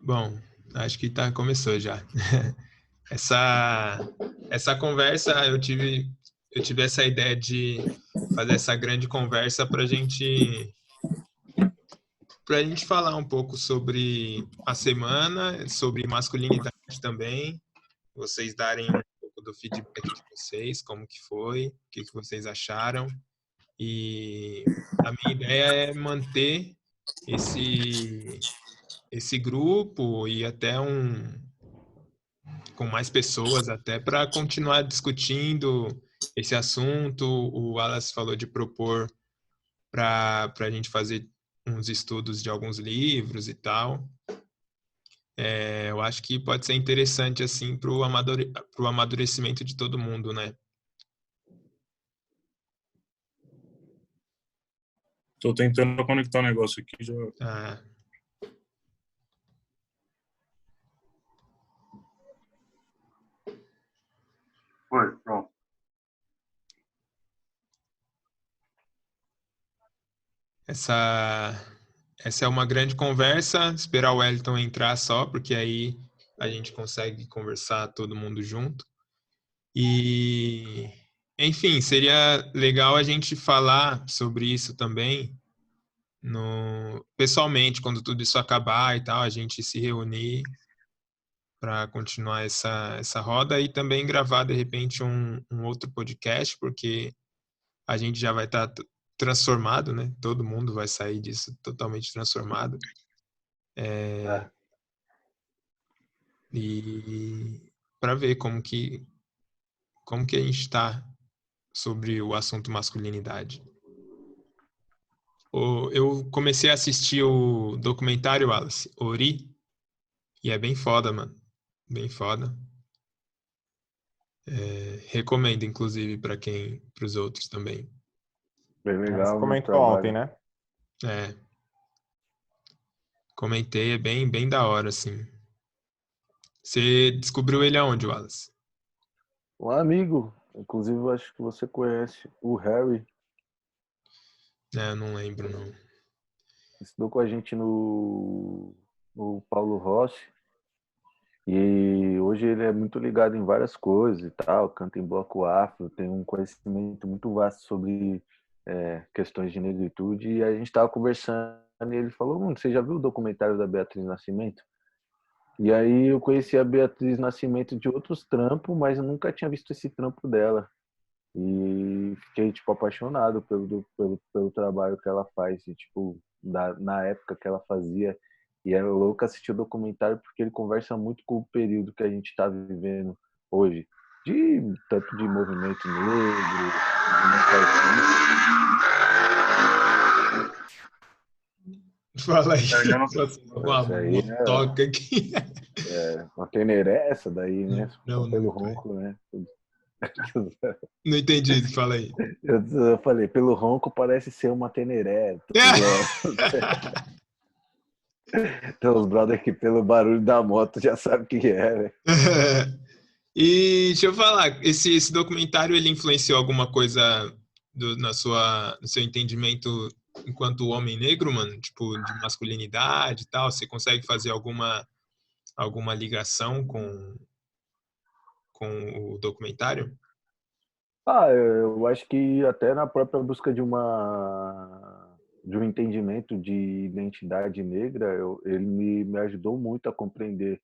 Bom, acho que começou já. Essa, essa conversa, eu tive essa ideia de fazer essa grande conversa para a gente falar um pouco sobre a semana, sobre masculinidade também, vocês darem um pouco do feedback de vocês, como que foi, o que que vocês acharam. E a minha ideia é manter esse grupo e até com mais pessoas até para continuar discutindo esse assunto. O Wallace falou de propor para a gente fazer uns estudos de alguns livros e tal. Eu acho que pode ser interessante assim para o amadurecimento de todo mundo, né? Tô tentando conectar um negócio aqui já. Ah, Foi, pronto. essa é uma grande conversa. Esperar o Wellington entrar só, porque aí a gente consegue conversar todo mundo junto. E, enfim, seria legal a gente falar sobre isso também pessoalmente, quando tudo isso acabar e tal, a gente se reunir para continuar essa roda e também gravar, de repente, um outro podcast, porque a gente já vai estar transformado, né? Todo mundo vai sair disso totalmente transformado. E para ver como que a gente está sobre o assunto masculinidade. Eu comecei a assistir o documentário, Wallace, Ori, e é bem foda, mano. Bem foda. Recomendo, inclusive, para os outros também. Bem Você legal, viu, o comentou ontem, trabalho. né? É, comentei, é bem, bem da hora, assim. Você descobriu ele aonde, Wallace? Um amigo, inclusive eu acho que você conhece, o Harry, Eu não lembro, não. estudou com a gente no Paulo Rossi. E hoje ele é muito ligado em várias coisas e tal, canta em bloco afro, tem um conhecimento muito vasto sobre questões de negritude. E a gente estava conversando e ele falou: você já viu o documentário da Beatriz Nascimento? E aí eu conheci a Beatriz Nascimento de outros trampos, mas eu nunca tinha visto esse trampo dela. E fiquei, tipo, apaixonado pelo trabalho que ela faz. E, tipo, na época que ela fazia. E é louco assistir o documentário porque ele conversa muito com o período que a gente está vivendo hoje. Tanto de movimento negro, movimento Fala aí. Eu não... Nossa, artístico. Essa uma aí motoca aqui. uma teneré, essa daí, né? Não, Pelo nunca. ronco, né? Não entendi, fala aí. Eu falei, pelo ronco parece ser uma teneré. Tem uns brother que pelo barulho da moto já sabe o que é, né? E deixa eu falar, esse documentário ele influenciou alguma coisa no seu entendimento enquanto homem negro, mano? Tipo, de masculinidade e tal? Você consegue fazer alguma ligação com o documentário? Eu acho que até na própria busca de um entendimento de identidade negra, ele me ajudou muito a compreender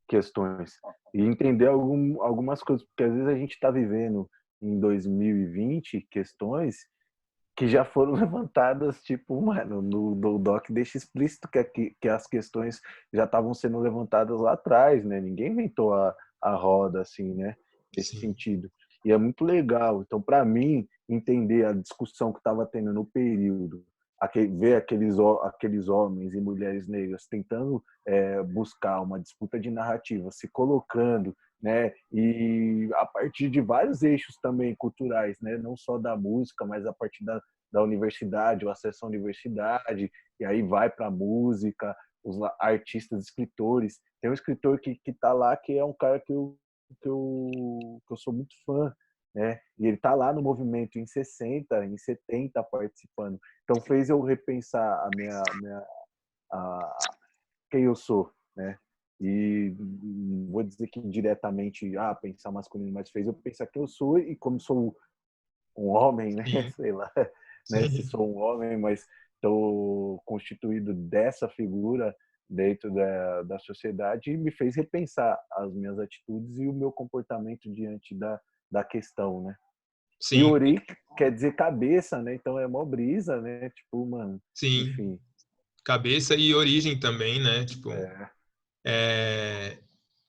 questões e entender algumas coisas, porque às vezes a gente está vivendo em 2020 questões que já foram levantadas, tipo, mano, no doc deixa explícito que as questões já estavam sendo levantadas lá atrás, né? Ninguém inventou a roda, assim, né? Nesse Sim. sentido. E é muito legal. Então, para mim, entender a discussão que estava tendo no período, ver aqueles homens e mulheres negras tentando buscar uma disputa de narrativa, se colocando, né? E a partir de vários eixos também culturais, né? Não só da música, mas a partir da universidade, o acesso à universidade, e aí vai para a música, os artistas, escritores. Tem um escritor que está lá que é um cara que eu sou muito fã, né? E ele está lá no movimento em 60, em 70 participando. Então fez eu repensar a quem eu sou, né? E não vou dizer que diretamente, pensar masculino, mas fez eu pensar que eu sou, e como sou um homem, né? Sim, Sei lá, né? Se sim, sou um homem, mas estou constituído dessa figura dentro da sociedade, e me fez repensar as minhas atitudes e o meu comportamento diante da questão, né? E sim, Ori quer dizer cabeça, né? Então é mó brisa, né? Tipo, mano, sim. enfim. Cabeça e origem também, né? Tipo, É, é...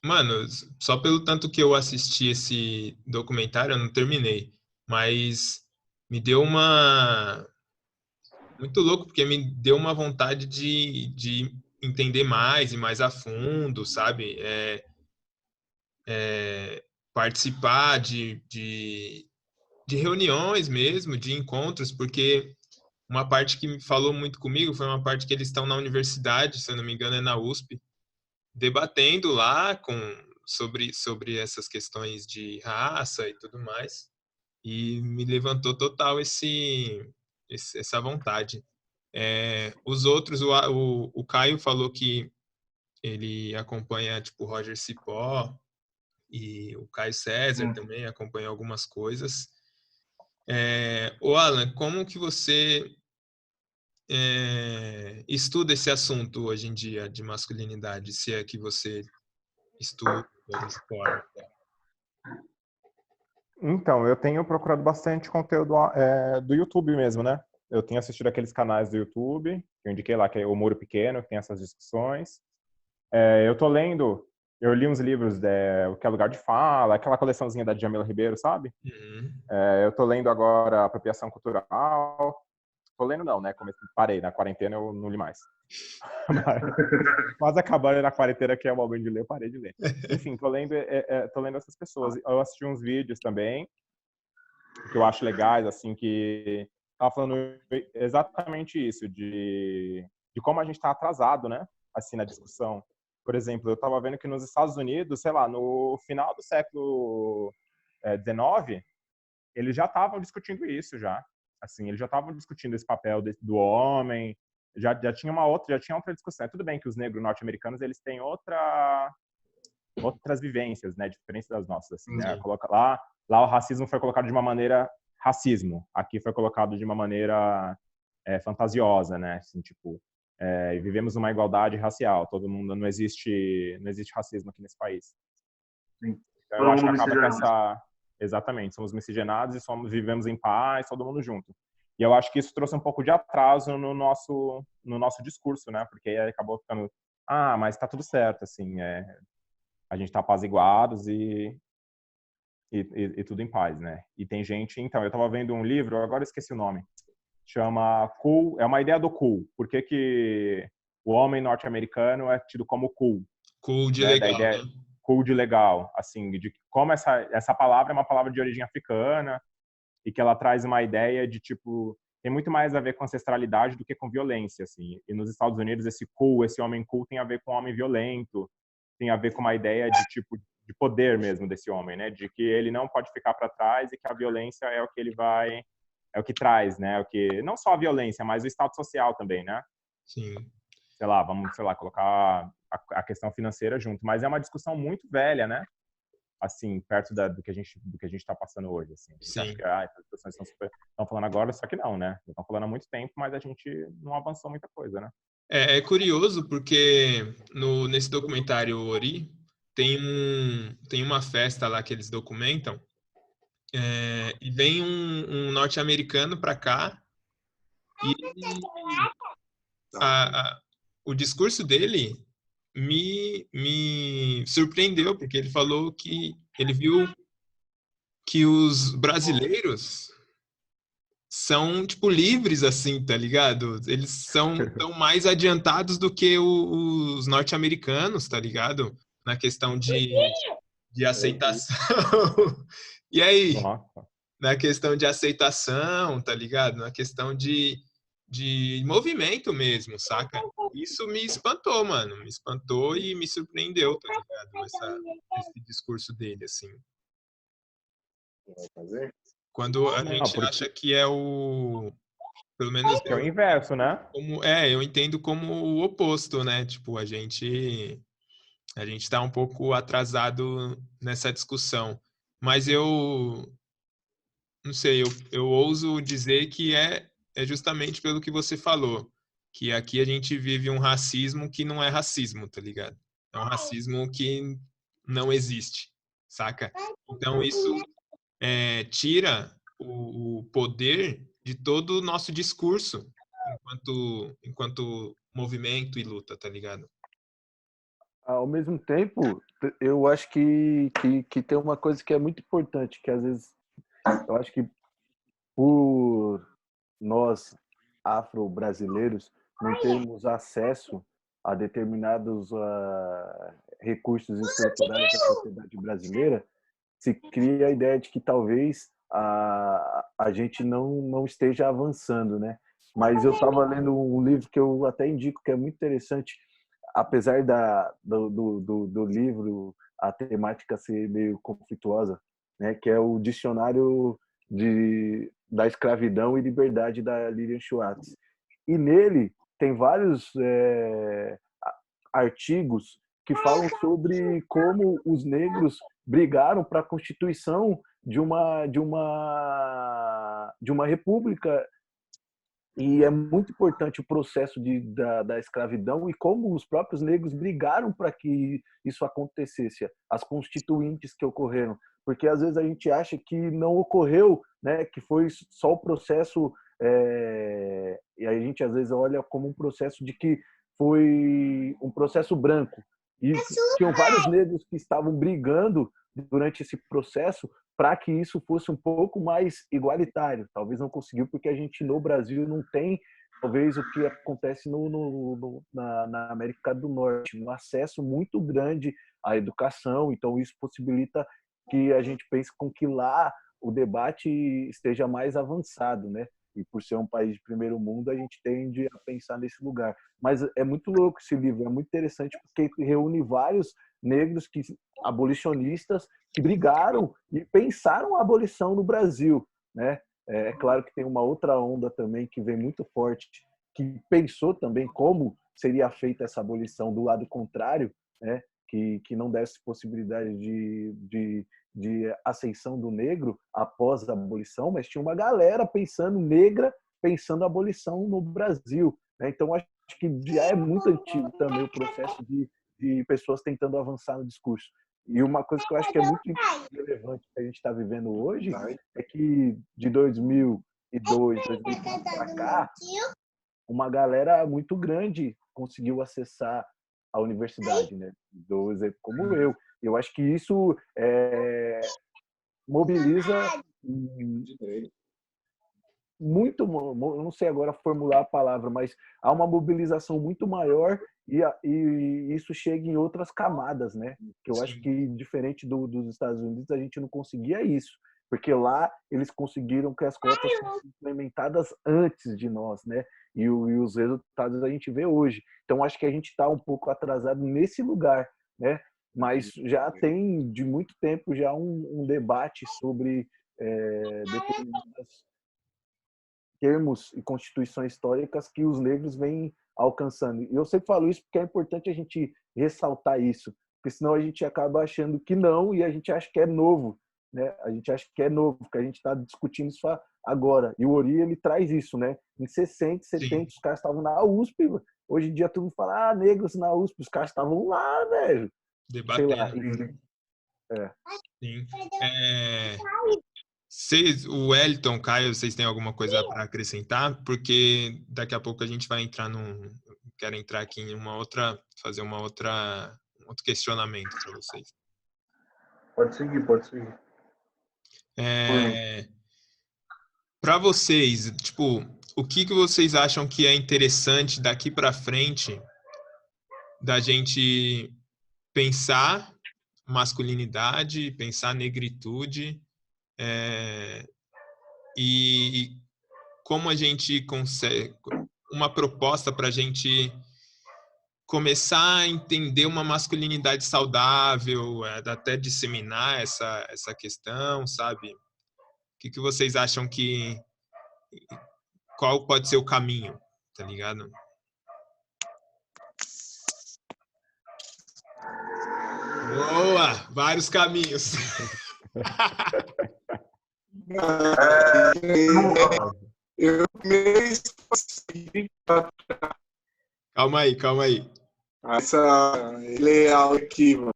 Mano, só pelo tanto que eu assisti esse documentário, eu não terminei, mas me deu uma... Muito louco, porque me deu uma vontade de entender mais e mais a fundo, sabe? Participar de reuniões mesmo, de encontros, porque uma parte que me falou muito comigo foi uma parte que eles estão na universidade, se eu não me engano é na USP, debatendo lá sobre essas questões de raça e tudo mais, e me levantou total essa vontade. Os outros, o Caio falou que ele acompanha tipo Roger Cipó e o Caio César também acompanha algumas coisas. O Alan, como que você estuda esse assunto hoje em dia de masculinidade, se é que você estuda, explora? Então, eu tenho procurado bastante conteúdo do YouTube mesmo, né? Eu tenho assistido aqueles canais do YouTube, que eu indiquei lá, que é o Muro Pequeno, que tem essas discussões. Eu li uns livros, O que é Lugar de Fala, aquela coleçãozinha da Djamila Ribeiro, sabe? Uhum. Eu tô lendo agora Apropriação Cultural. Tô lendo não, né? Parei, na quarentena eu não li mais. Quase acabando na quarentena, que é o momento de ler, eu parei de ler. Enfim, tô lendo essas pessoas. Eu assisti uns vídeos também, que eu acho legais, assim, que tava falando exatamente isso, de como a gente tá atrasado, né? Assim, na discussão. Por exemplo, eu tava vendo que nos Estados Unidos, sei lá, no final do século XIX, eles já estavam discutindo isso já. Assim, eles já estavam discutindo esse papel do homem, já tinha outra discussão. Tudo bem que os negros norte-americanos, eles têm outras vivências, né, diferentes das nossas, assim, né? Coloca lá o racismo foi colocado de uma maneira racismo, aqui foi colocado de uma maneira fantasiosa, né? Assim, tipo, vivemos uma igualdade racial, todo mundo não existe racismo aqui nesse país. Sim. Então, eu acho que acaba com exatamente, somos miscigenados e vivemos em paz, todo mundo junto. E eu acho que isso trouxe um pouco de atraso no nosso discurso, né? Porque aí acabou ficando, mas tá tudo certo, assim, a gente tá apaziguados e tudo em paz, né? E tem gente, então, eu tava vendo um livro, agora eu esqueci o nome, chama Cool, é uma ideia do cool. Por que o homem norte-americano é tido como cool? Cool de Né? Da legal, ideia, né? cool de legal, assim, de como essa palavra é uma palavra de origem africana e que ela traz uma ideia de, tipo, tem muito mais a ver com ancestralidade do que com violência, assim. E nos Estados Unidos, esse homem cool tem a ver com homem violento, tem a ver com uma ideia de, tipo, de poder mesmo desse homem, né? De que ele não pode ficar para trás e que a violência é o que é o que traz, né? Não só a violência, mas o status social também, né? Sim. Vamos colocar a questão financeira junto, mas é uma discussão muito velha, né? Assim, perto do que a gente está passando hoje, assim. A gente acha que essas discussões estão falando agora, só que não, né? Estão falando há muito tempo, mas a gente não avançou muita coisa, né? É curioso porque nesse documentário Ori tem uma festa lá que eles documentam, e vem um norte-americano para cá e o discurso dele me surpreendeu, porque ele falou que ele viu que os brasileiros são, tipo, livres, assim, tá ligado? Eles são tão mais adiantados do que os norte-americanos, tá ligado? Na questão de aceitação. E aí? Nossa. Na questão de aceitação, tá ligado? Na questão de movimento mesmo, saca? Isso me espantou, mano. Me espantou e me surpreendeu, tá ligado? Esse discurso dele, assim. Quando a gente acha que é pelo menos Que é o inverso, né? eu entendo como o oposto, né? Tipo, a gente A gente está um pouco atrasado nessa discussão. Mas eu não sei, eu ouso dizer que é justamente pelo que você falou, que aqui a gente vive um racismo que não é racismo, tá ligado? É um racismo que não existe, saca? Então isso tira o poder de todo o nosso discurso enquanto movimento e luta, tá ligado? Ao mesmo tempo, eu acho que tem uma coisa que é muito importante, que às vezes eu acho que por nós afro-brasileiros não termos acesso a determinados recursos estruturais da sociedade brasileira, se cria a ideia de que talvez a gente não esteja avançando, né? Mas eu estava lendo um livro que eu até indico que é muito interessante, apesar do livro a temática ser meio conflituosa, né? Que é o Dicionário da Escravidão e Liberdade da Lilian Schwartz. E nele tem vários artigos que falam sobre como os negros brigaram para a constituição de uma república, e é muito importante o processo da escravidão e como os próprios negros brigaram para que isso acontecesse, as constituintes que ocorreram, porque às vezes a gente acha que não ocorreu, né, que foi só o processo, e a gente às vezes olha como um processo de que foi um processo branco, e tinham vários negros que estavam brigando durante esse processo para que isso fosse um pouco mais igualitário. Talvez não conseguiu, porque a gente no Brasil não tem, talvez, o que acontece na América do Norte, um acesso muito grande à educação, então isso possibilita que a gente pense com que lá o debate esteja mais avançado, né? E por ser um país de primeiro mundo, a gente tende a pensar nesse lugar. Mas é muito louco esse livro, é muito interessante, porque reúne vários negros abolicionistas que brigaram e pensaram a abolição no Brasil, né? É claro que tem uma outra onda também que vem muito forte, que pensou também como seria feita essa abolição do lado contrário, né? Que não desse possibilidade de ascensão do negro após a abolição, mas tinha uma galera pensando negra, pensando a abolição no Brasil, né? Então acho que já é muito antigo também o processo de pessoas tentando avançar no discurso. E uma coisa que eu acho que é muito relevante que a gente está vivendo hoje é que de 2002, 2004 para cá, uma galera muito grande conseguiu acessar a universidade, né? Do exemplo como eu. Eu acho que isso mobiliza muito, eu não sei agora formular a palavra, mas há uma mobilização muito maior e isso chega em outras camadas, né? Que eu acho que diferente dos Estados Unidos a gente não conseguia isso, porque lá eles conseguiram que as cotas fossem implementadas antes de nós, né? E os resultados a gente vê hoje. Então acho que a gente está um pouco atrasado nesse lugar, né? Mas já tem de muito tempo já um debate sobre determinadas termos e constituições históricas que os negros vêm alcançando. E eu sempre falo isso porque é importante a gente ressaltar isso, porque senão a gente acaba achando que não e a gente acha que é novo, né? A gente acha que é novo, porque a gente está discutindo isso agora. E o Ori, ele traz isso, né? Em 60, 70, Sim. Os caras estavam na USP, hoje em dia todo mundo fala, negros na USP, os caras estavam lá, velho. Debatendo. Sei lá. Sim. O Wellington, o Caio, vocês têm alguma coisa para acrescentar? Porque daqui a pouco a gente vai entrar quero entrar aqui em fazer um outro questionamento para vocês. Pode seguir. Para vocês, tipo, o que vocês acham que é interessante daqui para frente da gente pensar masculinidade, pensar negritude, e como a gente consegue uma proposta para a gente começar a entender uma masculinidade saudável, até disseminar essa questão, sabe? O que vocês acham qual pode ser o caminho, tá ligado? vários caminhos. Eu mesmo consegui Calma aí. essa leal aqui, mano.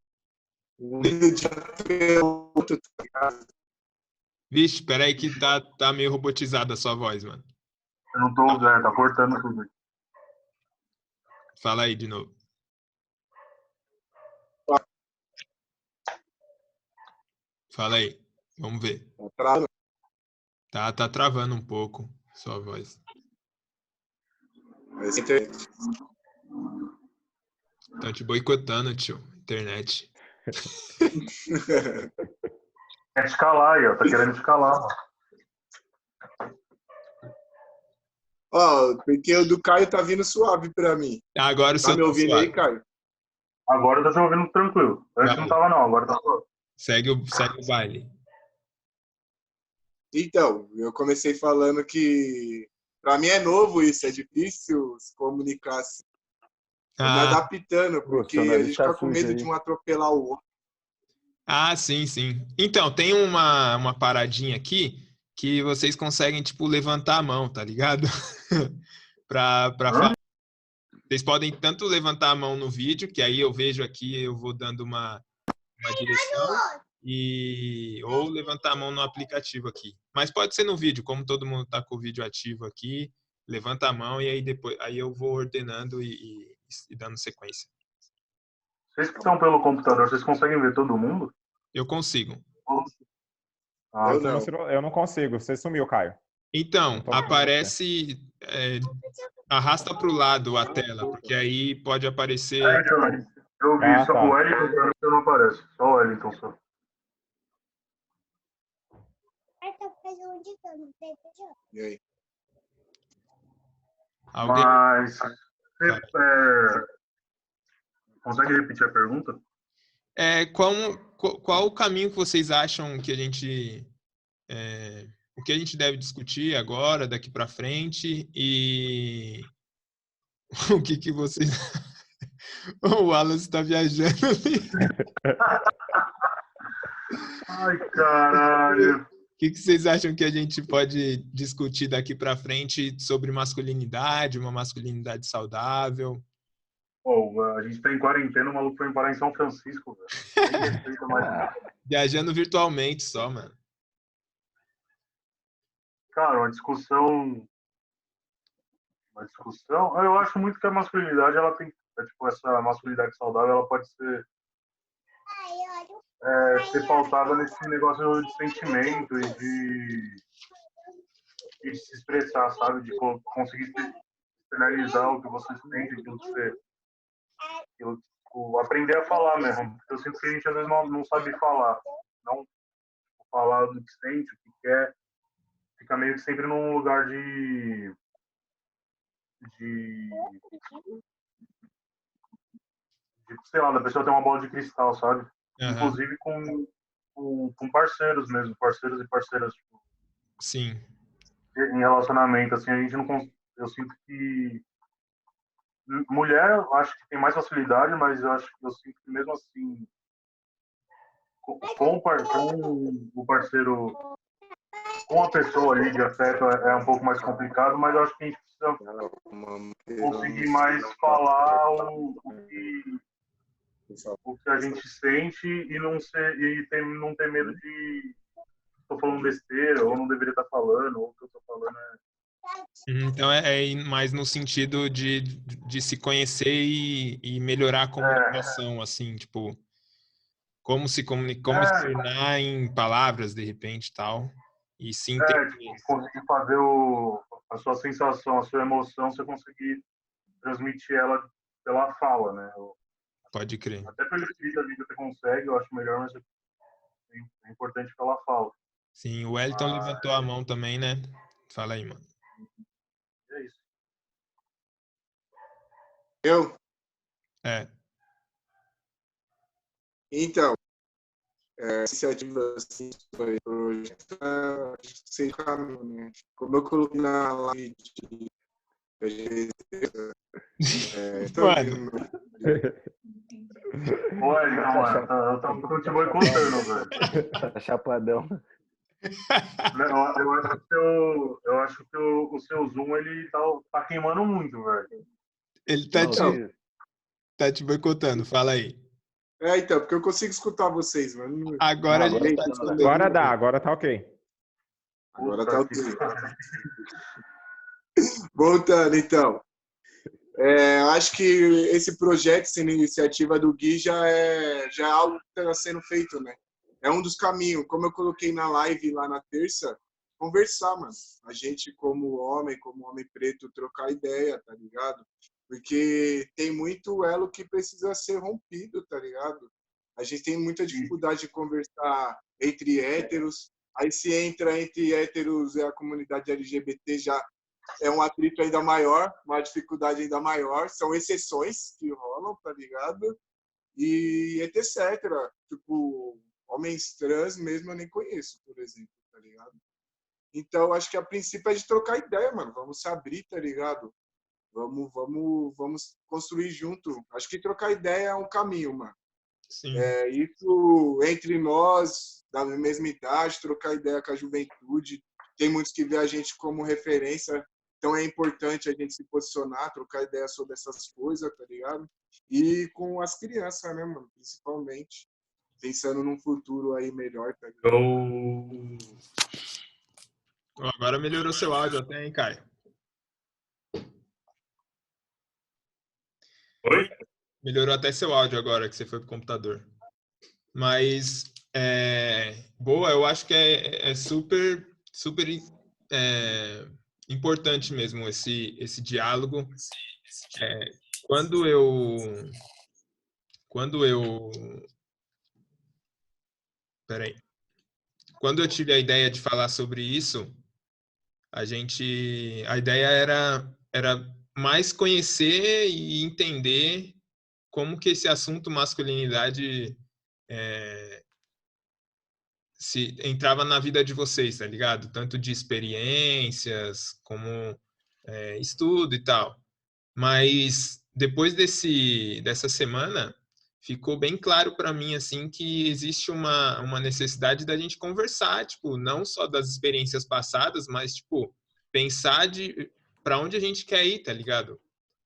Um vídeo de outro, tá ligado? Vixe, peraí que tá meio robotizada a sua voz, mano. Eu não tô, tá cortando tudo. Fala aí de novo. Fala aí. Vamos ver. Tá travando um pouco sua voz. Estão te boicotando, tio. Internet. Quer escalar aí, ó. Tá querendo escalar, mano. Ó, porque o do Caio tá vindo suave pra mim. Agora o Tá seu me ouvindo aí, suave. Caio? Agora tá se ouvindo tranquilo. Antes Vai. não tava, não. Agora tá suave. Segue o baile. Então, eu comecei falando que pra mim é novo isso, é difícil se comunicar assim. Tô me adaptando, porque Pô, seu a nariz gente tá fica com sujo medo aí. de um atropelar o outro. Sim. Então, tem uma paradinha aqui que vocês conseguem, tipo, levantar a mão, tá ligado? pra falar. Vocês podem tanto levantar a mão no vídeo, que aí eu vejo aqui, eu vou dando uma direção, ou levantar a mão no aplicativo aqui. Mas pode ser no vídeo, como todo mundo tá com o vídeo ativo aqui, levanta a mão e aí depois eu vou ordenando e dando sequência. Vocês que estão pelo computador, vocês conseguem ver todo mundo? Eu consigo. Eu não consigo. Você sumiu, Caio. Então, aparece... arrasta para o lado a tela, porque aí pode aparecer... Então, eu vi, só o Wellington pra mim não aparece. Só o Wellington, só. E aí? Alguém... Mas você consegue repetir a pergunta? Qual o caminho que vocês acham que a gente... o que a gente deve discutir agora, daqui para frente, e o que vocês... O Wallace está viajando ali. Ai, caralho. O que vocês acham que a gente pode discutir daqui para frente sobre masculinidade, uma masculinidade saudável? Pô, a gente tá em quarentena, o maluco foi parar em São Francisco, velho. Nem respeita mais. Viajando virtualmente só, mano. Cara, uma discussão, eu acho muito que a masculinidade, ela tem, tipo, essa masculinidade saudável, ela pode ser pautada nesse negócio de sentimento e de se expressar, sabe? De conseguir externalizar o que você sente, aquilo que você... aprender a falar mesmo. Eu sinto que a gente às vezes não sabe falar. Não falar do que sente, o que quer. Fica meio que sempre num lugar de sei lá, da pessoa ter uma bola de cristal, sabe? Uhum. Inclusive com parceiros mesmo, parceiros e parceiras. Tipo, sim. Em relacionamento, assim, a gente não... Eu sinto que mulher, eu acho que tem mais facilidade, mas eu sinto que mesmo assim, com o parceiro, com a pessoa ali de afeto é um pouco mais complicado, mas eu acho que a gente precisa conseguir mais falar o que a gente sente e não ter medo de estou falando besteira ou não deveria estar falando, ou o que eu estou falando Então é mais no sentido de se conhecer e melhorar a comunicação, assim, tipo, como se comunicar, como externar em palavras, de repente, tal, e se entender. Conseguir fazer a sua sensação, a sua emoção, você conseguir transmitir ela pela fala, né? Pode crer. Até pelo escrito ali que você consegue, eu acho melhor, mas é importante pela fala. Sim, o Wellington levantou a mão também, né? Fala aí, mano. É isso. Eu? Então, iniciativa assim, hoje está sem caminho, né? Como eu coloquei na live Mano. Pô, então, mano, tô te boicotando, velho. Tá chapadão. Eu acho que o seu Zoom, ele tá queimando muito, velho. Ele Não, tá te boicotando, fala aí. Então, porque eu consigo escutar vocês, mano. Agora a gente agora tá te tá. escutando. Agora dá, agora tá ok. Agora Puta tá que ok. pariu. Voltando, então. Eu acho que esse projeto, essa iniciativa do Gui já é algo que está sendo feito, né? É um dos caminhos. Como eu coloquei na live lá na terça, conversar, mano. A gente, como homem preto, trocar ideia, tá ligado? Porque tem muito elo que precisa ser rompido, tá ligado? A gente tem muita dificuldade de conversar entre héteros. Aí se entra entre héteros e a comunidade LGBT já é um atrito ainda maior, uma dificuldade ainda maior. São exceções que rolam, tá ligado? E etc. Tipo, homens trans mesmo eu nem conheço, por exemplo, tá ligado? Então, acho que a princípio é de trocar ideia, mano. Vamos se abrir, tá ligado? Vamos construir junto. Acho que trocar ideia é um caminho, mano. Sim. Isso entre nós, da mesma idade, trocar ideia com a juventude. Tem muitos que vê a gente como referência, então é importante a gente se posicionar, trocar ideia sobre essas coisas, tá ligado? E com as crianças, né, mano? Principalmente. Pensando num futuro aí melhor, tá ligado? Agora melhorou seu áudio até, hein, Caio? Oi? Melhorou até seu áudio agora que você foi pro computador. Mas, boa, eu acho que é super, super importante mesmo esse diálogo. Quando eu Peraí. Quando eu tive a ideia de falar sobre isso, a ideia era mais conhecer e entender como que esse assunto masculinidade se entrava na vida de vocês, tá ligado? Tanto de experiências como estudo e tal. Mas depois dessa semana, ficou bem claro para mim assim que existe uma necessidade da gente conversar, tipo, não só das experiências passadas, mas tipo pensar de para onde a gente quer ir, tá ligado?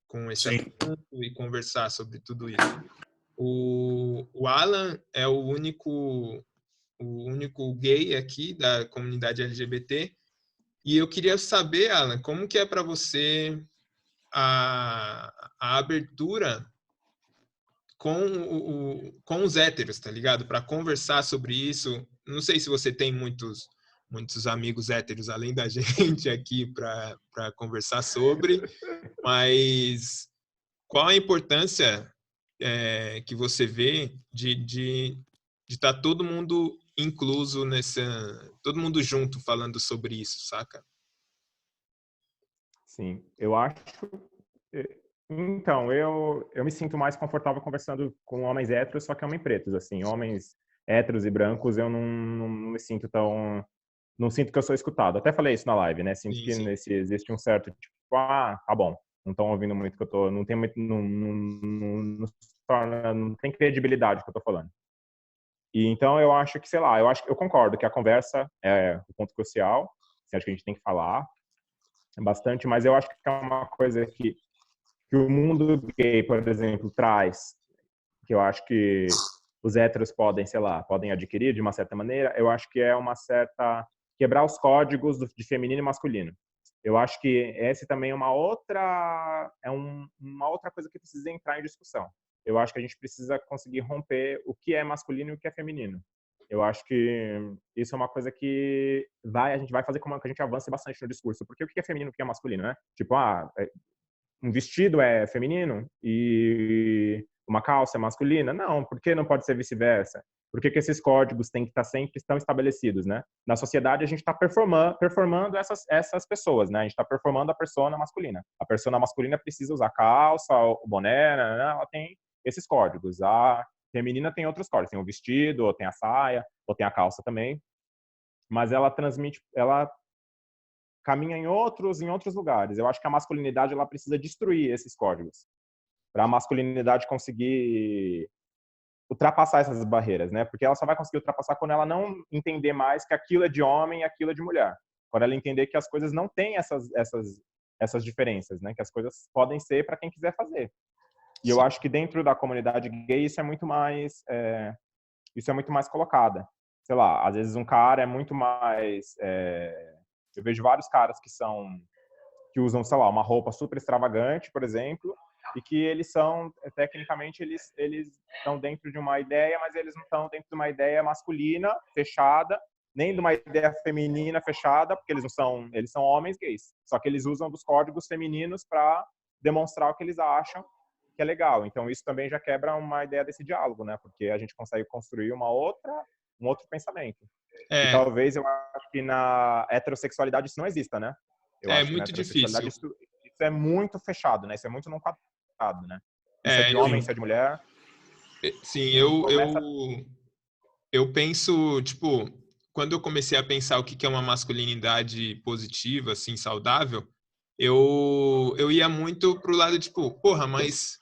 Com esse Sim. assunto e conversar sobre tudo isso. O Alan é o único gay aqui da comunidade LGBT e eu queria saber, Alan, como que é para você a abertura com os héteros, tá ligado? Para conversar sobre isso. Não sei se você tem muitos amigos héteros além da gente aqui para conversar sobre, mas qual a importância que você vê de estar todo mundo incluso todo mundo junto falando sobre isso, saca? Sim, eu acho. Então, eu me sinto mais confortável conversando com homens héteros, só que homens pretos, assim, homens héteros e brancos, eu não me sinto tão, não sinto que eu sou escutado. Até falei isso na live, né? Sinto que existe um certo tipo, tá bom, não estão ouvindo muito o que eu tô, não tem muito, não tem credibilidade o que eu tô falando. E então eu acho que, sei lá, eu concordo que a conversa é o ponto crucial, assim, acho que a gente tem que falar bastante, mas eu acho que é uma coisa que o mundo gay, por exemplo, traz, que eu acho que os héteros podem, sei lá, podem adquirir de uma certa maneira, eu acho que é uma certa quebrar os códigos de feminino e masculino. Eu acho que esse também é uma outra uma outra coisa que precisa entrar em discussão. Eu acho que a gente precisa conseguir romper o que é masculino e o que é feminino. Eu acho que isso é uma coisa que a gente vai fazer com que a gente avance bastante no discurso. Porque o que é feminino e o que é masculino, né? Tipo, um vestido é feminino e uma calça é masculina? Não, por que não pode ser vice-versa? Por que esses códigos têm que estar sempre estão estabelecidos, né? Na sociedade a gente está performando essas pessoas, né? A gente está performando a persona masculina. A persona masculina precisa usar calça, o boné, né? Ela tem esses códigos. A feminina tem outros códigos, tem o vestido, ou tem a saia, ou tem a calça também. Mas ela transmite, ela caminha em outros lugares. Eu acho que a masculinidade ela precisa destruir esses códigos para a masculinidade conseguir ultrapassar essas barreiras, né? Porque ela só vai conseguir ultrapassar quando ela não entender mais que aquilo é de homem e aquilo é de mulher. Quando ela entender que as coisas não têm essas diferenças, né? Que as coisas podem ser para quem quiser fazer. E eu acho que dentro da comunidade gay isso é muito mais colocada. Sei lá, às vezes um cara é muito mais... eu vejo vários caras que usam, sei lá, uma roupa super extravagante, por exemplo, e que eles são, tecnicamente, eles estão dentro de uma ideia, mas eles não estão dentro de uma ideia masculina, fechada, nem de uma ideia feminina fechada, porque eles são homens gays. Só que eles usam dos códigos femininos para demonstrar o que eles acham que é legal. Então isso também já quebra uma ideia desse diálogo, né? Porque a gente consegue construir um outro pensamento. E talvez eu acho que na heterossexualidade isso não exista, né? Eu acho muito que na difícil. Isso é muito fechado, né? Isso é muito num quadrado, né? Isso é de homem, isso é de mulher. Sim, eu penso, tipo, quando eu comecei a pensar o que é uma masculinidade positiva, assim, saudável, eu ia muito pro lado, tipo, porra, mas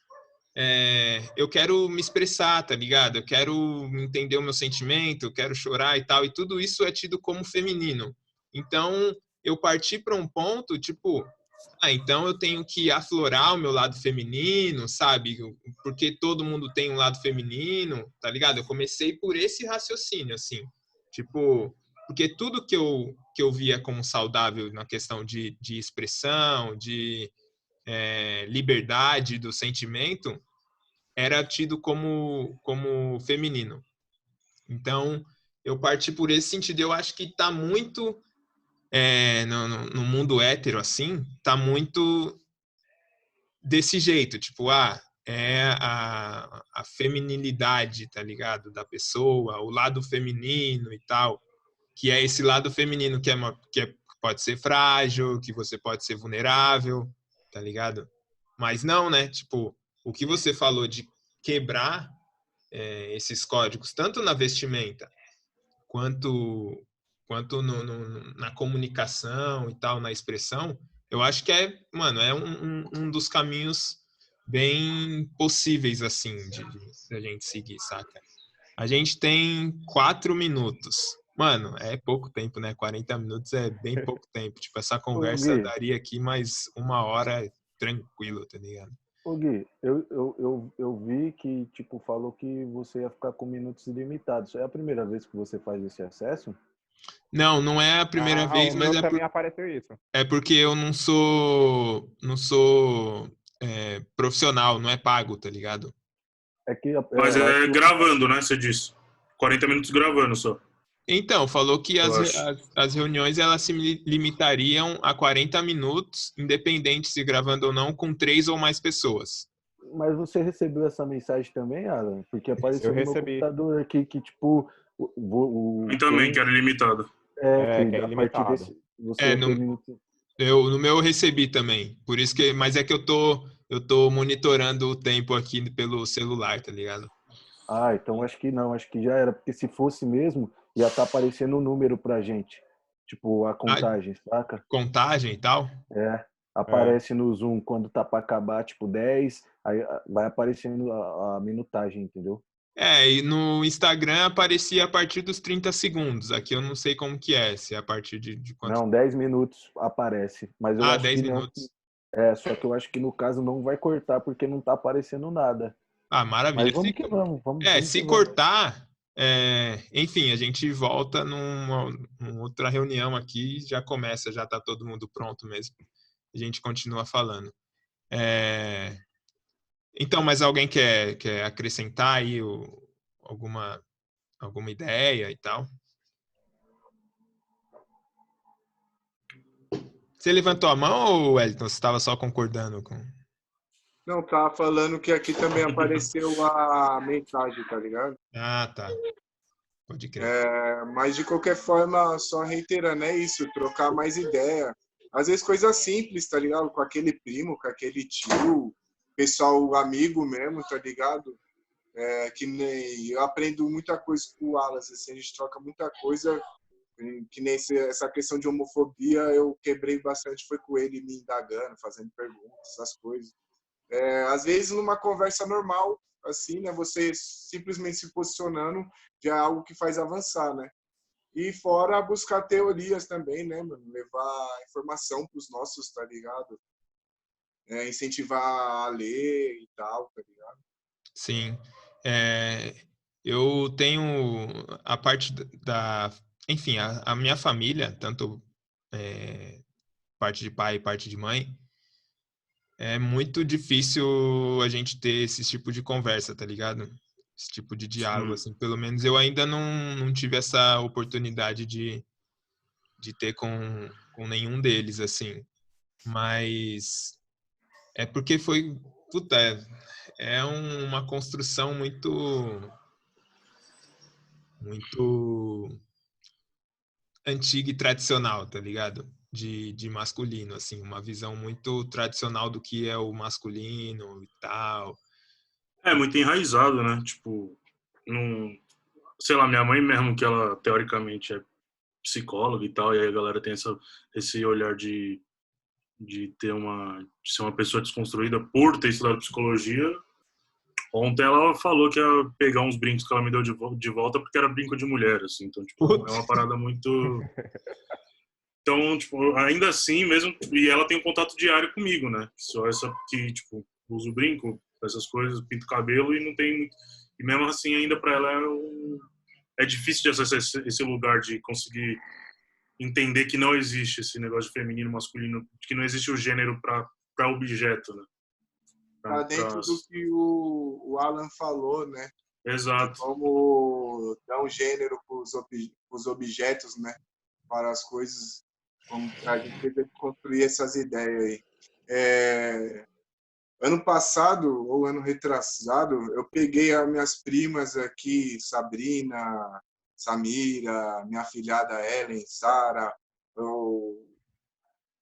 eu quero me expressar, tá ligado? Eu quero entender o meu sentimento, eu quero chorar e tal, e tudo isso é tido como feminino. Então, eu parti para um ponto, tipo, então eu tenho que aflorar o meu lado feminino, sabe? Porque todo mundo tem um lado feminino, tá ligado? Eu comecei por esse raciocínio, assim. Tipo, porque tudo que eu via como saudável na questão de expressão, de liberdade do sentimento, era tido como feminino. Então, eu parti por esse sentido. Eu acho que tá muito... no mundo hétero, assim, tá muito desse jeito, tipo, a feminilidade, tá ligado? Da pessoa, o lado feminino e tal, que é esse lado feminino pode ser frágil, que você pode ser vulnerável, tá ligado? Mas não, né? Tipo, o que você falou de quebrar esses códigos, tanto na vestimenta quanto na comunicação e tal, na expressão, eu acho que mano, é um dos caminhos bem possíveis, assim, de a gente seguir, saca? A gente tem 4 minutos. Mano, é pouco tempo, né? 40 minutos é bem pouco tempo. Tipo, essa conversa daria aqui mais 1 hora tranquilo, tá ligado? Ô Gui, eu vi que, tipo, falou que você ia ficar com minutos ilimitados. É a primeira vez que você faz esse acesso? Não é a primeira vez, o mas meu também apareceu isso. É porque eu não sou profissional, não é pago, tá ligado? Mas é gravando, né? Você disse. 40 minutos gravando só. Então, falou que as reuniões elas se limitariam a 40 minutos, independente se gravando ou não, com 3 ou mais pessoas. Mas você recebeu essa mensagem também, Alan? Porque apareceu no meu computador aqui que, tipo... também, que era ilimitado. Que é a partir desse... No meu eu recebi também. Por isso que... Mas é que eu tô monitorando o tempo aqui pelo celular, tá ligado? Então acho que não. Acho que já era. Porque se fosse mesmo, ia estar aparecendo um número pra gente. Tipo, a contagem, saca? Contagem e tal? Aparece no Zoom quando tá pra acabar, tipo, 10, aí vai aparecendo a minutagem, entendeu? E no Instagram aparecia a partir dos 30 segundos. Aqui eu não sei como que é, se é a partir de quanto... Não, 10 minutos aparece. Mas eu acho 10 que minutos. não. Só que eu acho que no caso não vai cortar, porque não tá aparecendo nada. Maravilha. Mas vamos que vamos. Se cortar, enfim, a gente volta numa outra reunião aqui, já começa, já tá todo mundo pronto mesmo. A gente continua falando. Então, mas alguém quer acrescentar aí alguma ideia e tal? Você levantou a mão ou, Wellington, você estava só concordando com... Não, tava falando que aqui também apareceu a mensagem, tá ligado? Tá. Pode crer. Mas de qualquer forma, só reiterando, é isso, trocar mais ideia. Às vezes coisas simples, tá ligado? Com aquele primo, com aquele tio, pessoal amigo mesmo, tá ligado? Que nem eu aprendo muita coisa com o Wallace, assim, a gente troca muita coisa, que nem essa questão de homofobia eu quebrei bastante, foi com ele me indagando, fazendo perguntas, essas coisas. Às vezes numa conversa normal, assim, né? Você simplesmente se posicionando já é algo que faz avançar, né? E fora buscar teorias também, né, mano? Levar informação pros nossos, tá ligado? Incentivar a ler e tal, tá ligado? Sim. Eu tenho a parte da... Enfim, a minha família, tanto parte de pai e parte de mãe, é muito difícil a gente ter esse tipo de conversa, tá ligado? Esse tipo de diálogo, assim. Pelo menos eu ainda não tive essa oportunidade de ter com nenhum deles, assim. Mas é porque foi... Puta, uma construção muito antiga e tradicional, tá ligado? De masculino, assim, uma visão muito tradicional do que é o masculino e tal. É muito enraizado, né? Tipo, não, sei lá, minha mãe mesmo, que ela teoricamente é psicóloga e tal, e aí a galera tem esse olhar de ser uma pessoa desconstruída por ter estudado psicologia. Ontem ela falou que ia pegar uns brincos que ela me deu de volta porque era brinco de mulher, assim. Então, tipo, é uma parada muito... Então, tipo, ainda assim, mesmo... E ela tem um contato diário comigo, né? Só essa que, tipo, uso brinco, essas coisas, pinto cabelo e não tem... E mesmo assim, ainda pra ela é difícil de acessar esse lugar de conseguir entender que não existe esse negócio de feminino, masculino, que não existe o gênero para objeto, né? Tá dentro do que o Alan falou, né? Exato. Como dar um gênero para os objetos, né? Para as coisas, como a gente teve que construir essas ideias aí. Ano passado, ou ano retrasado, eu peguei as minhas primas aqui, Sabrina, Samira, minha filhada Ellen, Sara,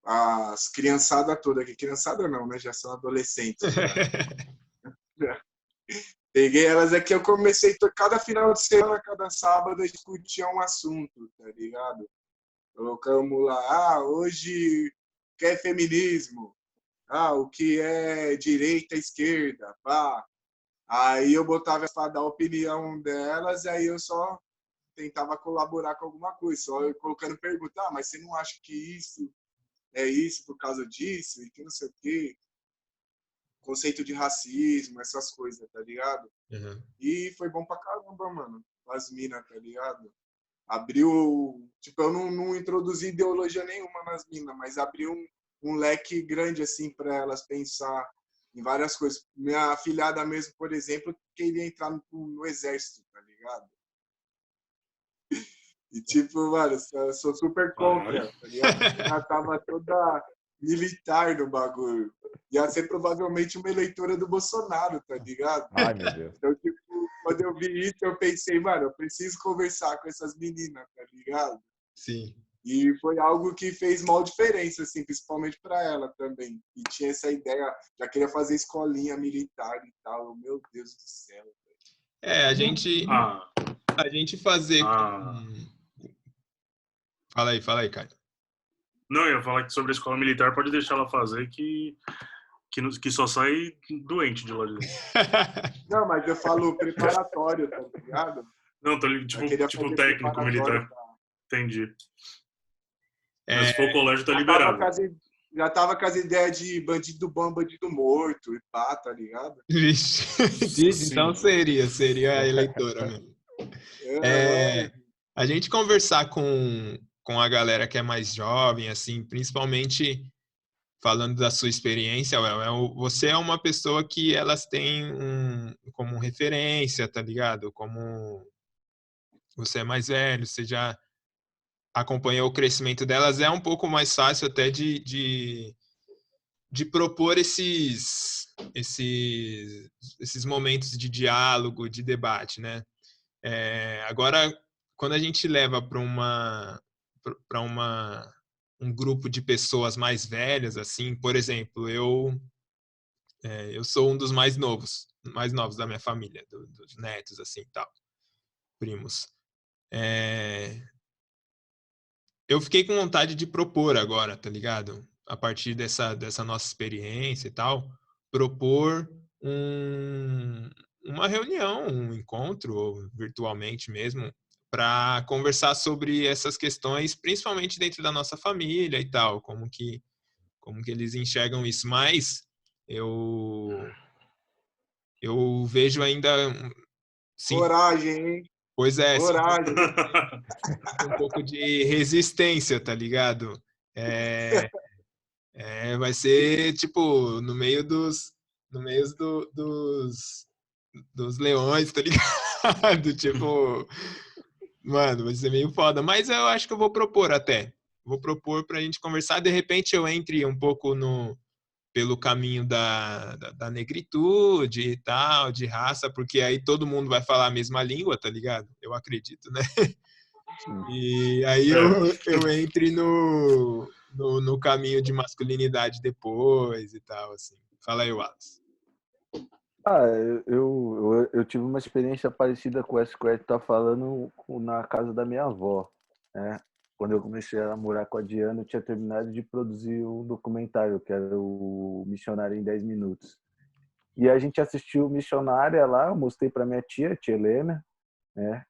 as criançadas todas aqui. Criançada não, né? Já são adolescentes. Já. Peguei elas aqui, eu comecei cada final de semana, cada sábado, a discutir um assunto, tá ligado? Colocamos lá, hoje o que é feminismo? O que é direita, esquerda, pá. Aí eu botava para dar a opinião delas, e aí eu só tentava colaborar com alguma coisa, só eu colocando pergunta, mas você não acha que isso é isso por causa disso? E que não sei o quê. Conceito de racismo, essas coisas, tá ligado? Uhum. E foi bom pra caramba, mano. As minas, tá ligado? Abriu... Tipo, eu não introduzi ideologia nenhuma nas minas, mas abriu um leque grande, assim, pra elas pensar em várias coisas. Minha afilhada mesmo, por exemplo, queria entrar no exército, tá ligado? E, tipo, mano, eu sou super contra, tá ligado? Ela tava toda militar no bagulho. Ia ser provavelmente uma eleitora do Bolsonaro, tá ligado? Ai, meu Deus. Então, tipo, quando eu vi isso, eu pensei, mano, eu preciso conversar com essas meninas, tá ligado? Sim. E foi algo que fez mal diferença, assim, principalmente para ela também. E tinha essa ideia, já queria fazer escolinha militar e tal. Meu Deus do céu. A gente fazer Fala aí, cara. Não, eu ia falar que sobre a escola militar pode deixar ela fazer que só sai doente de lá de dentro. Não, mas eu falo preparatório, tá ligado? Não, tipo técnico militar. Tá? Entendi. Mas se for colégio, tá liberado. Já tava com as ideias de bandido bom, bandido morto e pá, tá ligado? Vixe. Então seria a eleitora mesmo. A gente conversar com a galera que é mais jovem, assim, principalmente falando da sua experiência, você é uma pessoa que elas têm como referência, tá ligado? Como você é mais velho, você já acompanhou o crescimento delas, é um pouco mais fácil até de propor esses momentos de diálogo, de debate, né? Agora, quando a gente leva para um grupo de pessoas mais velhas, assim, por exemplo, eu sou um dos mais novos da minha família, dos netos, assim, tal, primos. Eu fiquei com vontade de propor agora, tá ligado? A partir dessa nossa experiência e tal, propor uma reunião, um encontro, ou virtualmente mesmo, para conversar sobre essas questões, principalmente dentro da nossa família e tal, como que eles enxergam isso. Mas eu vejo ainda, sim, Coragem, hein? pois é, Coragem. um pouco de resistência, tá ligado? Vai ser tipo no meio dos leões, tá ligado? Tipo, mano, vai ser meio foda. Mas eu acho que eu vou propor até. Vou propor pra gente conversar. De repente eu entre um pouco pelo caminho da negritude e tal, de raça, porque aí todo mundo vai falar a mesma língua, tá ligado? Eu acredito, né? E aí eu entre no caminho de masculinidade depois e tal, assim. Fala aí, Wallace. Eu tive uma experiência parecida com essa que o Ed tá falando na casa da minha avó, né? Quando eu comecei a namorar com a Diana, eu tinha terminado de produzir um documentário, que era o Missionário em 10 Minutos. E a gente assistiu o Missionária lá, eu mostrei para minha tia Helena, né?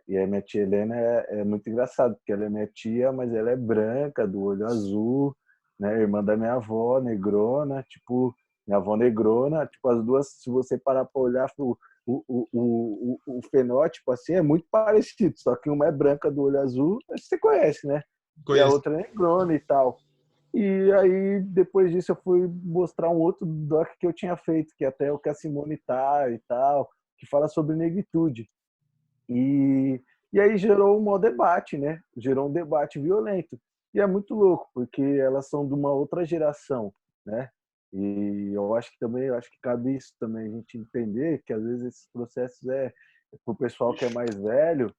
E a minha tia Helena é muito engraçado, porque ela é minha tia, mas ela é branca, do olho azul, né? Irmã da minha avó, negrona, tipo, minha avó negrona, tipo, as duas, se você parar para olhar o fenótipo, assim, é muito parecido, só que uma é branca do olho azul, você conhece, né? E a Conheço. outra é negrona e tal. E aí, depois disso, eu fui mostrar um outro doc que eu tinha feito, que até é o que a Simone tá e tal, que fala sobre negritude. E aí gerou um maior debate, né? Gerou um debate violento. E é muito louco, porque elas são de uma outra geração, né? E eu acho que cabe isso também, a gente entender que às vezes esses processos para o pessoal que é mais velho,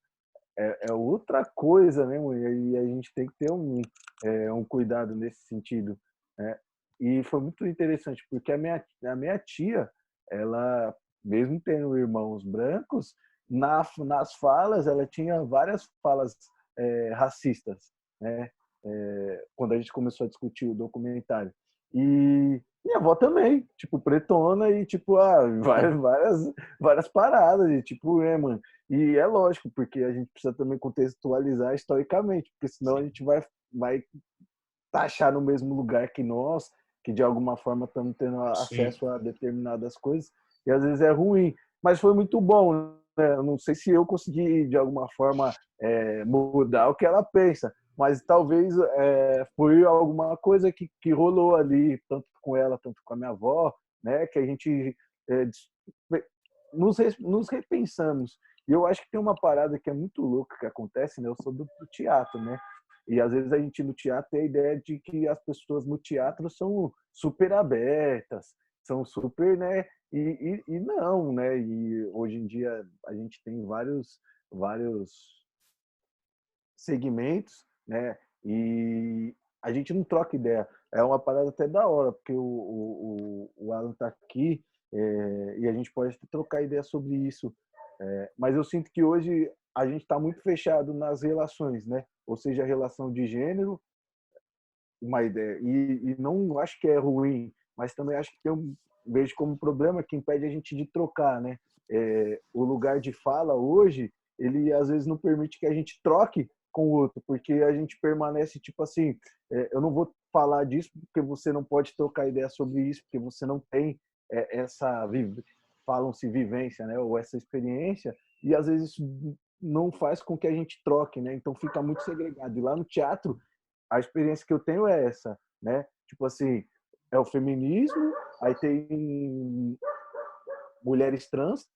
é outra coisa, né? E a gente tem que ter um cuidado nesse sentido, né? E foi muito interessante, porque a minha tia, ela, mesmo tendo irmãos brancos, nas falas, ela tinha várias falas racistas, né? Quando a gente começou a discutir o documentário. E minha avó também, tipo, pretona e, tipo, várias paradas, e, tipo, mano. E é lógico, porque a gente precisa também contextualizar historicamente, porque senão a gente vai taxar no mesmo lugar que nós, que de alguma forma estamos tendo acesso a determinadas coisas, e às vezes é ruim. Mas foi muito bom, né? Eu não sei se eu consegui, de alguma forma, mudar o que ela pensa, mas talvez foi alguma coisa que rolou ali, tanto com ela, tanto com a minha avó, né? Que a gente nos repensamos. E eu acho que tem uma parada que é muito louca que acontece, né? Eu sou do teatro, né? E às vezes a gente no teatro tem a ideia de que as pessoas no teatro são super abertas, são super, né? E não, né? E hoje em dia a gente tem vários segmentos, né? E a gente não troca ideia. É uma parada até da hora, porque o Alan tá aqui e a gente pode trocar ideia sobre isso. Mas eu sinto que hoje a gente está muito fechado nas relações, né? Ou seja, a relação de gênero, uma ideia. E não acho que é ruim, mas também acho que vejo como problema que impede a gente de trocar, né? O lugar de fala hoje, ele às vezes não permite que a gente troque com o outro, porque a gente permanece tipo assim, eu não vou falar disso porque você não pode trocar ideia sobre isso, porque você não tem essa falam-se vivência, né? Ou essa experiência, e às vezes isso não faz com que a gente troque, né? Então fica muito segregado. E lá no teatro, a experiência que eu tenho é essa, né? Tipo assim, é o feminismo, aí tem mulheres trans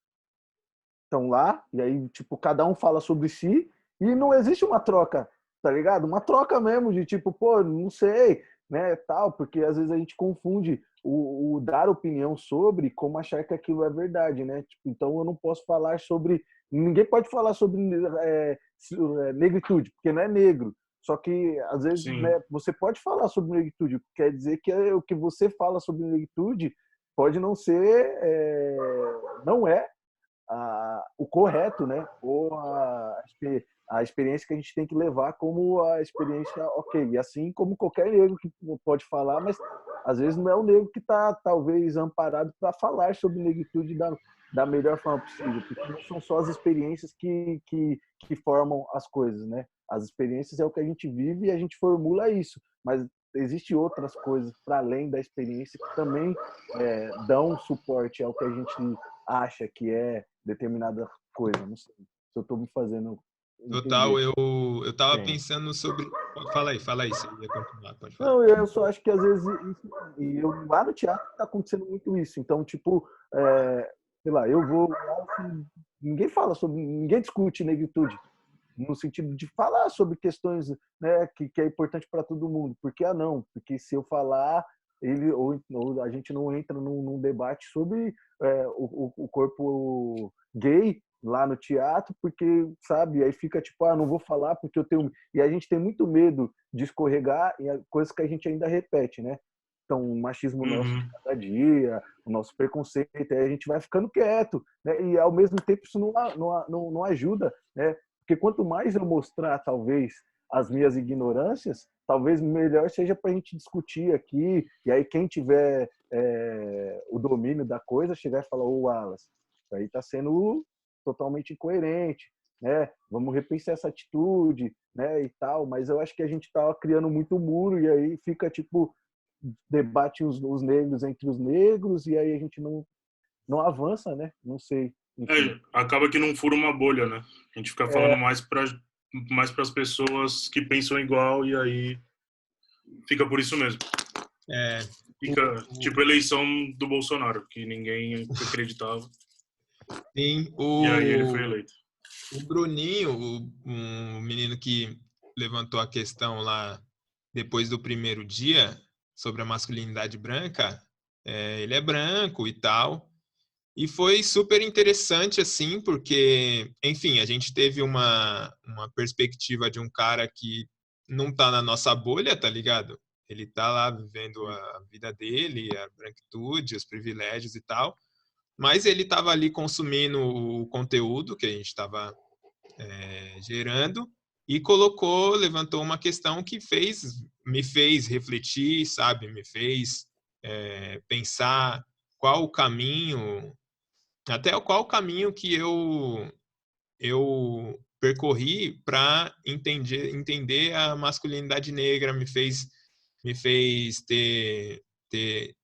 estão lá, e aí, tipo, cada um fala sobre si, e não existe uma troca, tá ligado? Uma troca mesmo de tipo, pô, não sei, né, tal, porque às vezes a gente confunde o dar opinião sobre como achar que aquilo é verdade, né? Tipo, então eu não posso falar sobre, ninguém pode falar sobre negritude, porque não é negro. Só que, às vezes, né, você pode falar sobre negritude, quer dizer que o que você fala sobre negritude pode não ser, não é o correto, né? Ou a experiência que a gente tem que levar como a experiência ok. E assim como qualquer negro que pode falar, mas às vezes não é o negro que está talvez amparado para falar sobre negritude da melhor forma possível, porque não são só as experiências que formam as coisas, né? As experiências é o que a gente vive e a gente formula isso, mas existem outras coisas para além da experiência que também dão suporte ao que a gente acha que é determinada coisa. Não sei se eu estou me fazendo Total, entender. eu tava Sim. pensando sobre... Fala aí, você ia continuar, pode falar. Não, eu só acho que às vezes e lá no teatro está acontecendo muito isso. Então, tipo, sei lá, eu vou lá, assim, ninguém discute negritude no sentido de falar sobre questões, né, que é importante para todo mundo. Por que não? Porque se eu falar, ou a gente não entra num debate sobre o corpo gay lá no teatro, porque, sabe, aí fica tipo, não vou falar porque eu tenho... E a gente tem muito medo de escorregar em coisas que a gente ainda repete, né? Então, o machismo nosso de cada dia, o nosso preconceito, aí a gente vai ficando quieto, né? E, ao mesmo tempo, isso não ajuda, né? Porque quanto mais eu mostrar, talvez, as minhas ignorâncias, talvez melhor seja para a gente discutir aqui, e aí quem tiver o domínio da coisa, chegar e falar, ô Wallace, isso aí está sendo totalmente incoerente, né? Vamos repensar essa atitude, né? E tal, mas eu acho que a gente está criando muito muro, e aí fica, tipo, debate os negros entre os negros, e aí a gente não avança, né? Não sei. Acaba que não fura uma bolha, né? A gente fica falando mais para as pessoas que pensam igual e aí fica por isso mesmo. Fica tipo a eleição do Bolsonaro, que ninguém acreditava. Sim, E aí ele foi eleito. O Bruninho, um menino que levantou a questão lá depois do primeiro dia sobre a masculinidade branca, ele é branco e tal. E foi super interessante, assim, porque, enfim, a gente teve uma perspectiva de um cara que não tá na nossa bolha, tá ligado? Ele tá lá vivendo a vida dele, a branquitude, os privilégios e tal, mas ele tava ali consumindo o conteúdo que a gente estava gerando e levantou uma questão que me fez refletir, sabe? Me fez pensar qual o caminho que eu percorri para entender a masculinidade negra, me fez ter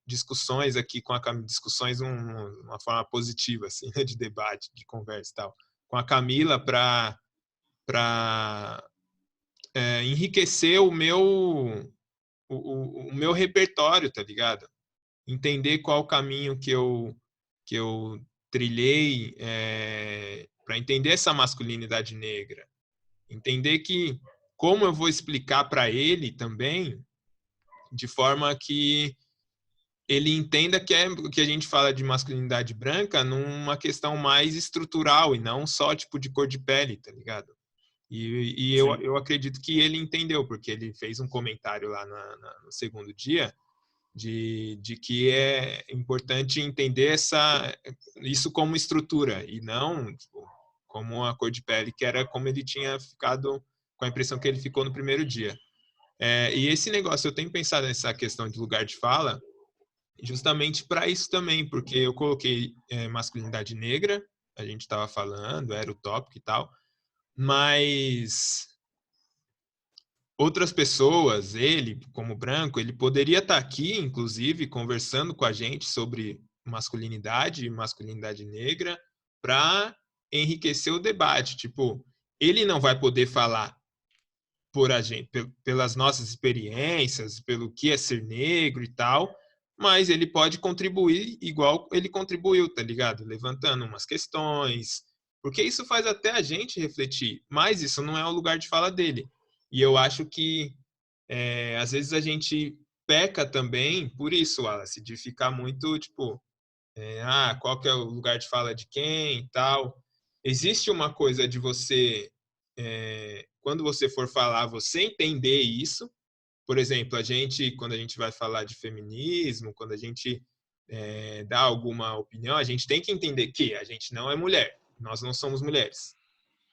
discussões aqui discussões uma forma positiva assim, de debate, de conversa e tal, com a Camila para enriquecer o meu repertório, tá ligado? Entender qual o caminho que eu trilhei para entender essa masculinidade negra. Entender que como eu vou explicar para ele também, de forma que ele entenda que a gente fala de masculinidade branca numa questão mais estrutural e não só tipo de cor de pele, tá ligado? E eu acredito que ele entendeu, porque ele fez um comentário lá no segundo dia de que é importante entender isso como estrutura e não tipo, como a cor de pele, que era como ele tinha ficado, com a impressão que ele ficou no primeiro dia. E esse negócio, eu tenho pensado nessa questão de lugar de fala justamente para isso também, porque eu coloquei masculinidade negra, a gente estava falando, era o tópico e tal, mas outras pessoas, ele, como branco, ele poderia estar aqui, inclusive, conversando com a gente sobre masculinidade e masculinidade negra para enriquecer o debate. Tipo, ele não vai poder falar por a gente, pelas nossas experiências, pelo que é ser negro e tal, mas ele pode contribuir igual ele contribuiu, tá ligado? Levantando umas questões, porque isso faz até a gente refletir, mas isso não é o lugar de fala dele. E eu acho que às vezes a gente peca também por isso, Wallace, de ficar muito tipo, qual que é o lugar de fala de quem e tal. Existe uma coisa de você, quando você for falar, você entender isso. Por exemplo, quando a gente vai falar de feminismo, quando a gente dar alguma opinião, a gente tem que entender que a gente não é mulher, nós não somos mulheres.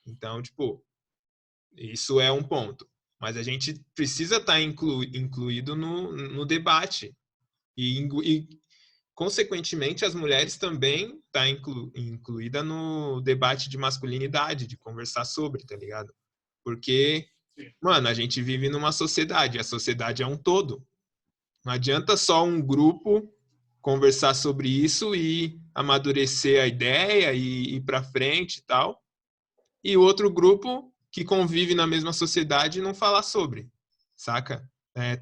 Então, tipo, isso é um ponto. Mas a gente precisa estar incluído no debate. E, consequentemente, as mulheres também estão incluídas no debate de masculinidade, de conversar sobre, tá ligado? Porque, mano, a gente vive numa sociedade, a sociedade é um todo. Não adianta só um grupo conversar sobre isso e amadurecer a ideia e ir para frente e tal, e o outro grupo que convive na mesma sociedade não falar sobre, saca?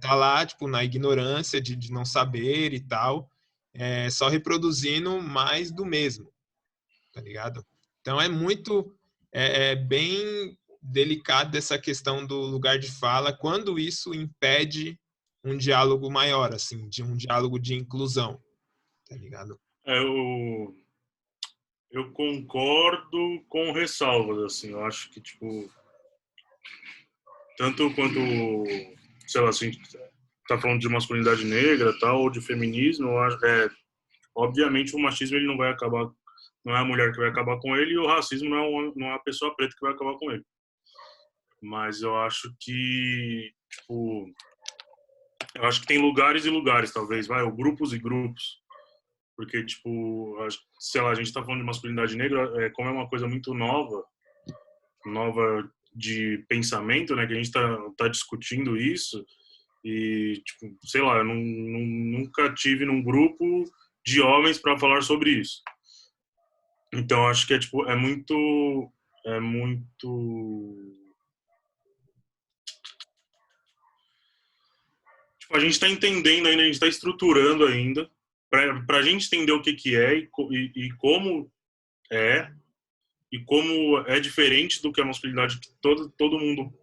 Tá lá, tipo, na ignorância de não saber e tal, só reproduzindo mais do mesmo, tá ligado? Então é bem delicado essa questão do lugar de fala, quando isso impede um diálogo maior, assim, de um diálogo de inclusão, tá ligado? Eu concordo com ressalvas, assim. Eu acho que, tipo, tanto quanto, sei lá, assim, tá falando de masculinidade negra, tal, ou de feminismo, eu acho, obviamente o machismo ele não vai acabar, não é a mulher que vai acabar com ele, e o racismo não é a pessoa preta que vai acabar com ele. Mas eu acho que, tipo, eu acho que tem lugares e lugares, talvez, ou grupos e grupos. Porque, tipo, sei lá, a gente tá falando de masculinidade negra, como é uma coisa muito nova de pensamento, né, que a gente tá discutindo isso, e, tipo, sei lá, eu nunca tive num grupo de homens para falar sobre isso. Então, acho que tipo, é muito... Tipo, a gente está entendendo ainda, a gente está estruturando ainda, para a gente entender o que é e como é, e como é diferente do que a masculinidade que todo mundo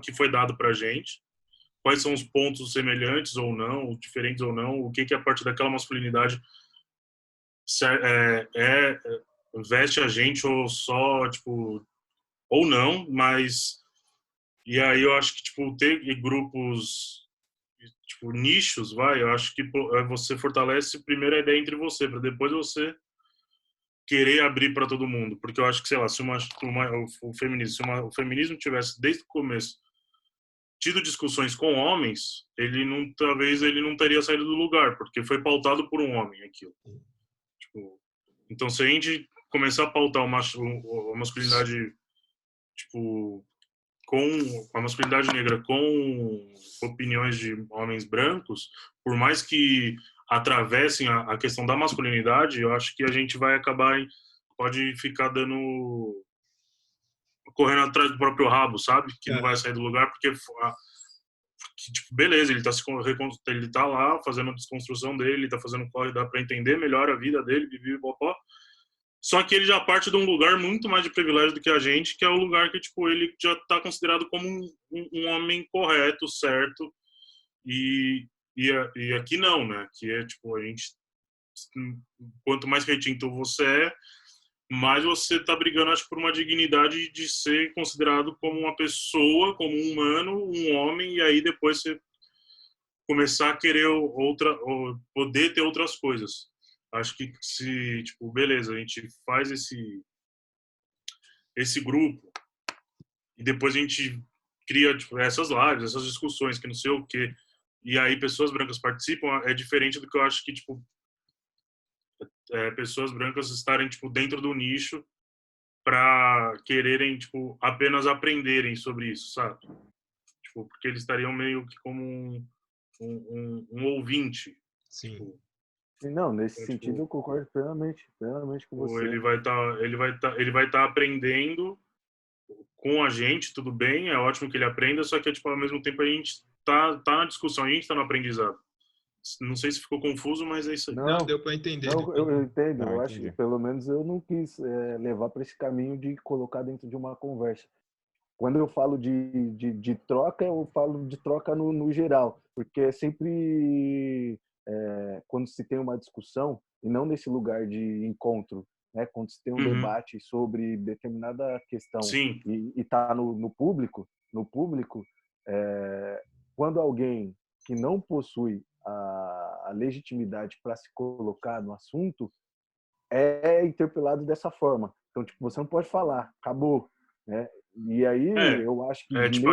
que foi dado para a gente. Quais são os pontos semelhantes ou não, diferentes ou não, o que a partir daquela masculinidade veste a gente ou só, tipo, ou não, mas... E aí eu acho que, tipo, ter grupos, tipo, nichos, eu acho que você fortalece primeiro a ideia entre você, para depois você querer abrir para todo mundo. Porque eu acho que, sei lá, se o feminismo tivesse desde o começo tido discussões com homens, talvez ele não teria saído do lugar, porque foi pautado por um homem aquilo. Tipo, então, se a gente começar a pautar a masculinidade, tipo, com a masculinidade negra com opiniões de homens brancos, por mais que atravessem a questão da masculinidade, eu acho que a gente vai pode ficar correndo atrás do próprio rabo, sabe? Que não vai sair do lugar, porque tipo, beleza, ele tá lá fazendo a desconstrução dele, ele tá fazendo corre, dá para entender melhor a vida dele, vive popó. Só que ele já parte de um lugar muito mais de privilégio do que a gente, que é o lugar que, tipo, ele já tá considerado como um homem correto, certo, e aqui não, né? Que é, tipo, a gente, quanto mais retinto você mais você tá brigando, acho, por uma dignidade de ser considerado como uma pessoa, como um humano, um homem, e aí depois você começar a querer ou poder ter outras coisas. Acho que se, tipo, beleza, a gente faz esse grupo e depois a gente cria, tipo, essas lives, essas discussões, que não sei o quê, e aí pessoas brancas participam, é diferente do que eu acho que, tipo, pessoas brancas estarem, tipo, dentro do nicho para quererem, tipo, apenas aprenderem sobre isso, sabe? Tipo, porque eles estariam meio que como um ouvinte. Sim. Tipo, não, nesse sentido eu concordo plenamente com você. Ele vai estar aprendendo com a gente, tudo bem, é ótimo que ele aprenda, só que, tipo, ao mesmo tempo a gente tá na discussão, a gente tá no aprendizado. Não sei se ficou confuso, mas é isso aí. Não, deu para entender. Não, eu entendo. Não, eu acho que pelo menos eu não quis levar para esse caminho de colocar dentro de uma conversa. Quando eu falo de troca, eu falo de troca no geral, porque é sempre quando se tem uma discussão, e não nesse lugar de encontro, né? Quando se tem um debate sobre determinada questão Sim. e está no público, quando alguém que não possui a legitimidade para se colocar no assunto é interpelado dessa forma. Então, tipo, você não pode falar, acabou, né? E aí, eu acho que... É tipo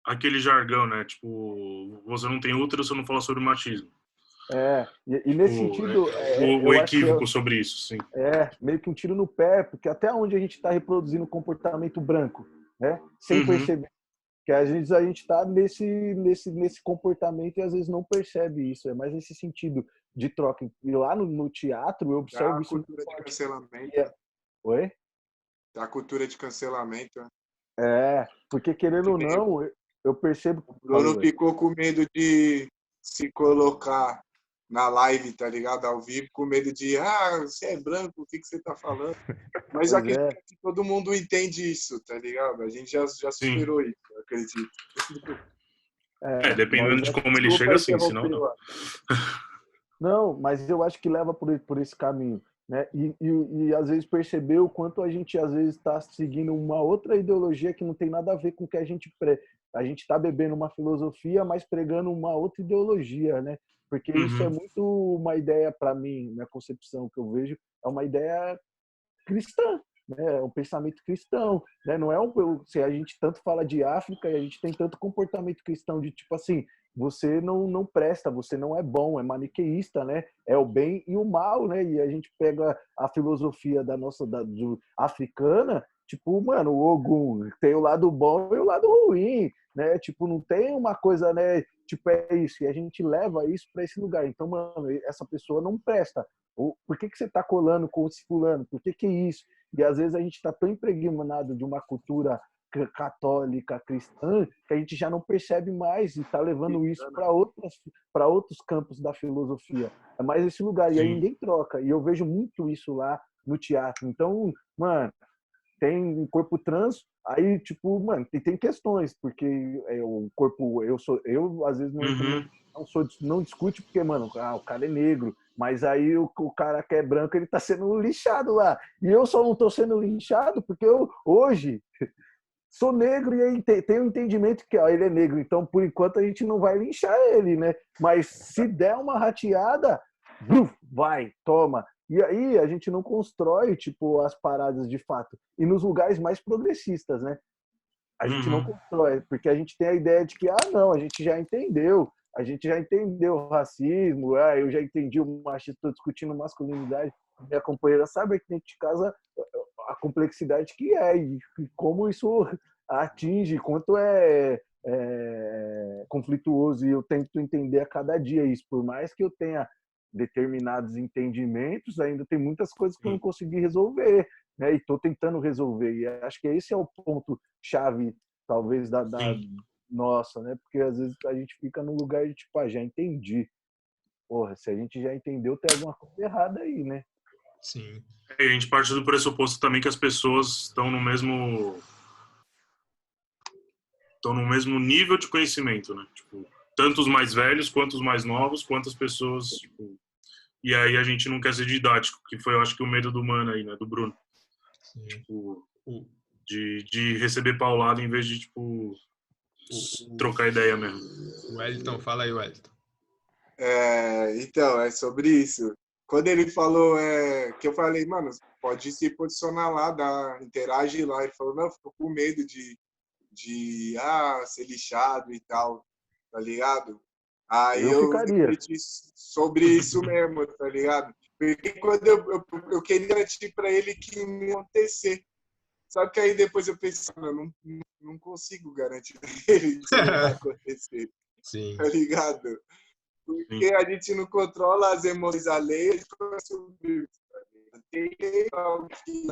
aquele jargão, né? Tipo, você não tem útero, você não fala sobre machismo. E nesse sentido... o eu acho que equívoco sobre isso, sim. meio que um tiro no pé, porque até onde a gente está reproduzindo comportamento branco, né? Sem perceber. Que às vezes a gente está nesse comportamento e às vezes não percebe isso. É mais nesse sentido de troca. E lá no teatro eu observo isso. A cultura de cancelamento. Oi? A cultura de cancelamento. Porque querendo ou não, eu percebo... O Bruno ficou com medo de se colocar na live, tá ligado? Ao vivo, com medo de, você é branco, o que você tá falando? Mas acredito que todo mundo entende isso, tá ligado? A gente já superou isso, eu acredito. Dependendo de como ele chega, assim, senão não. Não, mas eu acho que leva por esse caminho, né? E às vezes perceber o quanto a gente às vezes está seguindo uma outra ideologia que não tem nada a ver com o que a gente está bebendo uma filosofia, mas pregando uma outra ideologia, né? Porque isso é muito uma ideia, para mim, minha concepção que eu vejo, é uma ideia cristã, né? É um pensamento cristão, né? Não é se a gente tanto fala de África e a gente tem tanto comportamento cristão de tipo assim, você não presta, você não é bom, é maniqueísta, né? É o bem e o mal, né? E a gente pega a filosofia africana, tipo, mano, o Ogum tem o lado bom e o lado ruim, né? Tipo, não tem uma coisa, né? Tipo, é isso. E a gente leva isso para esse lugar. Então, mano, essa pessoa não presta. Por que você tá colando com esse fulano? Por que isso? E às vezes a gente está tão impregnado de uma cultura católica, cristã, que a gente já não percebe mais e está levando isso para outros campos da filosofia. É mais esse lugar. E aí ninguém troca. E eu vejo muito isso lá no teatro. Então, mano, tem um corpo trans, aí, tipo, mano, tem questões, porque o corpo, eu às vezes não discute, porque, mano, o cara é negro, mas aí o cara que é branco, ele tá sendo lixado lá. E eu só não tô sendo lixado porque eu, hoje, sou negro e aí tenho um entendimento que ele é negro, então, por enquanto, a gente não vai linchar ele, né? Mas se der uma rateada, vai, toma. E aí a gente não constrói, tipo, as paradas de fato. E nos lugares mais progressistas, né? A gente não constrói, porque a gente tem a ideia de que, não, a gente já entendeu o racismo, eu já entendi o machismo, estou discutindo masculinidade. Minha companheira sabe que dentro de casa a complexidade que é e como isso atinge, quanto é conflituoso, e eu tento entender a cada dia isso. Por mais que eu tenha determinados entendimentos, ainda tem muitas coisas que eu não consegui resolver, né? E estou tentando resolver. E acho que esse é o ponto chave, talvez, da nossa, né? Porque às vezes a gente fica num lugar de tipo, já entendi. Porra, se a gente já entendeu, tem alguma coisa errada aí, né? Sim. E a gente parte do pressuposto também que as pessoas estão no mesmo nível de conhecimento, né? Tipo, tanto os mais velhos, quanto os mais novos, quanto as pessoas, tipo... E aí a gente não quer ser didático, que foi, eu acho que o medo do Mano aí, né? Do Bruno. Sim. Tipo, de receber paulada em vez de, tipo, trocar ideia mesmo. Wellington, fala aí, Wellington. Então, é sobre isso. Quando ele falou, que eu falei, mano, pode se posicionar lá, interage lá. Ele falou, não, ficou com medo de ser lixado e tal, tá ligado? Aí eu refleti sobre isso mesmo, tá ligado? Porque quando eu queria garantir pra ele que ia acontecer. Só que aí depois eu pensei, não consigo garantir pra ele que isso não vai acontecer. Sim. Tá ligado? Porque a gente não controla as emoções alheias, tem alguém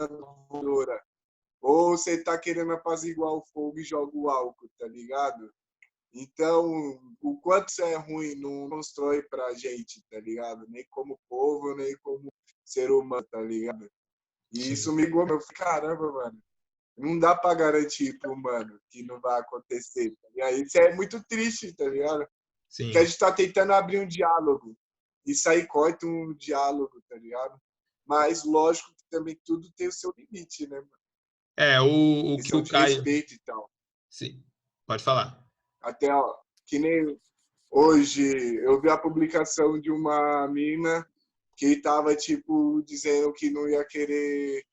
ou você tá querendo apaziguar o fogo e joga o álcool, tá ligado? Então, o quanto isso é ruim não constrói pra gente, tá ligado? Nem como povo, nem como ser humano, tá ligado? E isso me eu falei, caramba, mano, não dá pra garantir pro humano que não vai acontecer, tá ligado? Isso é muito triste, tá ligado? Sim. Que a gente tá tentando abrir um diálogo. Isso aí corta um diálogo, tá ligado? Mas, lógico que também tudo tem o seu limite, né, mano? O que o Caio... respeito e tal. Sim, pode falar. Até, ó, que nem hoje eu vi a publicação de uma mina que tava, tipo, dizendo que não ia querer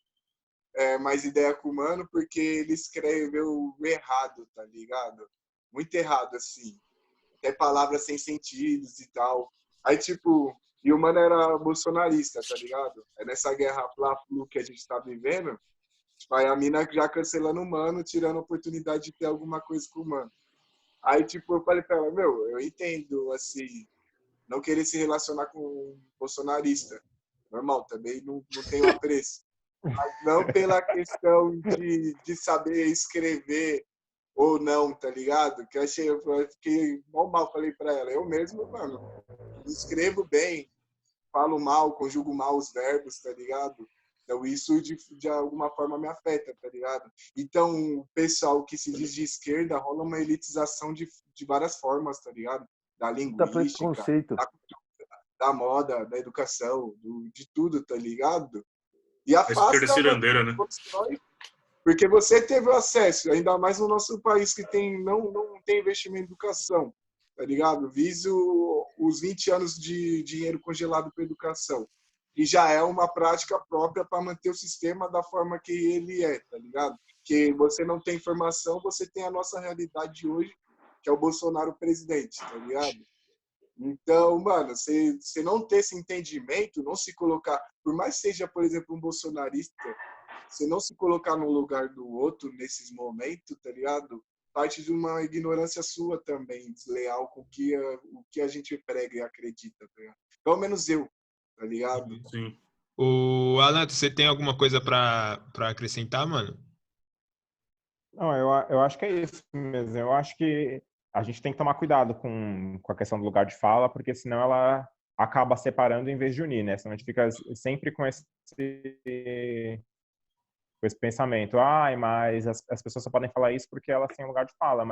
mais ideia com o mano porque ele escreveu errado, tá ligado? Muito errado, assim. Até palavras sem sentidos e tal. Aí, tipo, e o mano era bolsonarista, tá ligado? É nessa guerra Fla-Flu que a gente tá vivendo, tipo, aí a mina já cancelando o mano, tirando a oportunidade de ter alguma coisa com o mano. Aí, tipo, eu falei pra ela, meu, eu entendo, assim, não querer se relacionar com um bolsonarista. Normal, também não tenho apreço. Mas não pela questão de saber escrever ou não, tá ligado? Que eu fiquei mal, falei pra ela. Eu mesmo, mano, escrevo bem, falo mal, conjugo mal os verbos, tá ligado? Então isso de alguma forma me afeta, tá ligado? Então o pessoal que se diz de esquerda rola uma elitização de várias formas, tá ligado? Da linguística, preconceito. da moda, da educação, de tudo, tá ligado? E A esquerda afasta, cirandeira, né? porque você teve acesso, ainda mais no nosso país que não tem investimento em educação, tá ligado? Viso os 20 anos de dinheiro congelado para educação. E já é uma prática própria para manter o sistema da forma que ele é, tá ligado? Que você não tem informação, você tem a nossa realidade de hoje, que é o Bolsonaro presidente, tá ligado? Então, mano, você não ter esse entendimento, não se colocar, por mais que seja, por exemplo, um bolsonarista, você não se colocar no lugar do outro nesses momentos, tá ligado? Parte de uma ignorância sua também, desleal com o que a gente prega e acredita, tá ligado? Pelo menos eu, tá ligado? Sim. O Alan, você tem alguma coisa pra acrescentar, mano? Não, eu acho que é isso mesmo. Eu acho que a gente tem que tomar cuidado com a questão do lugar de fala, porque senão ela acaba separando em vez de unir, né? Senão a gente fica sempre com esse pensamento. Ai, mas as pessoas só podem falar isso porque elas têm um lugar de fala.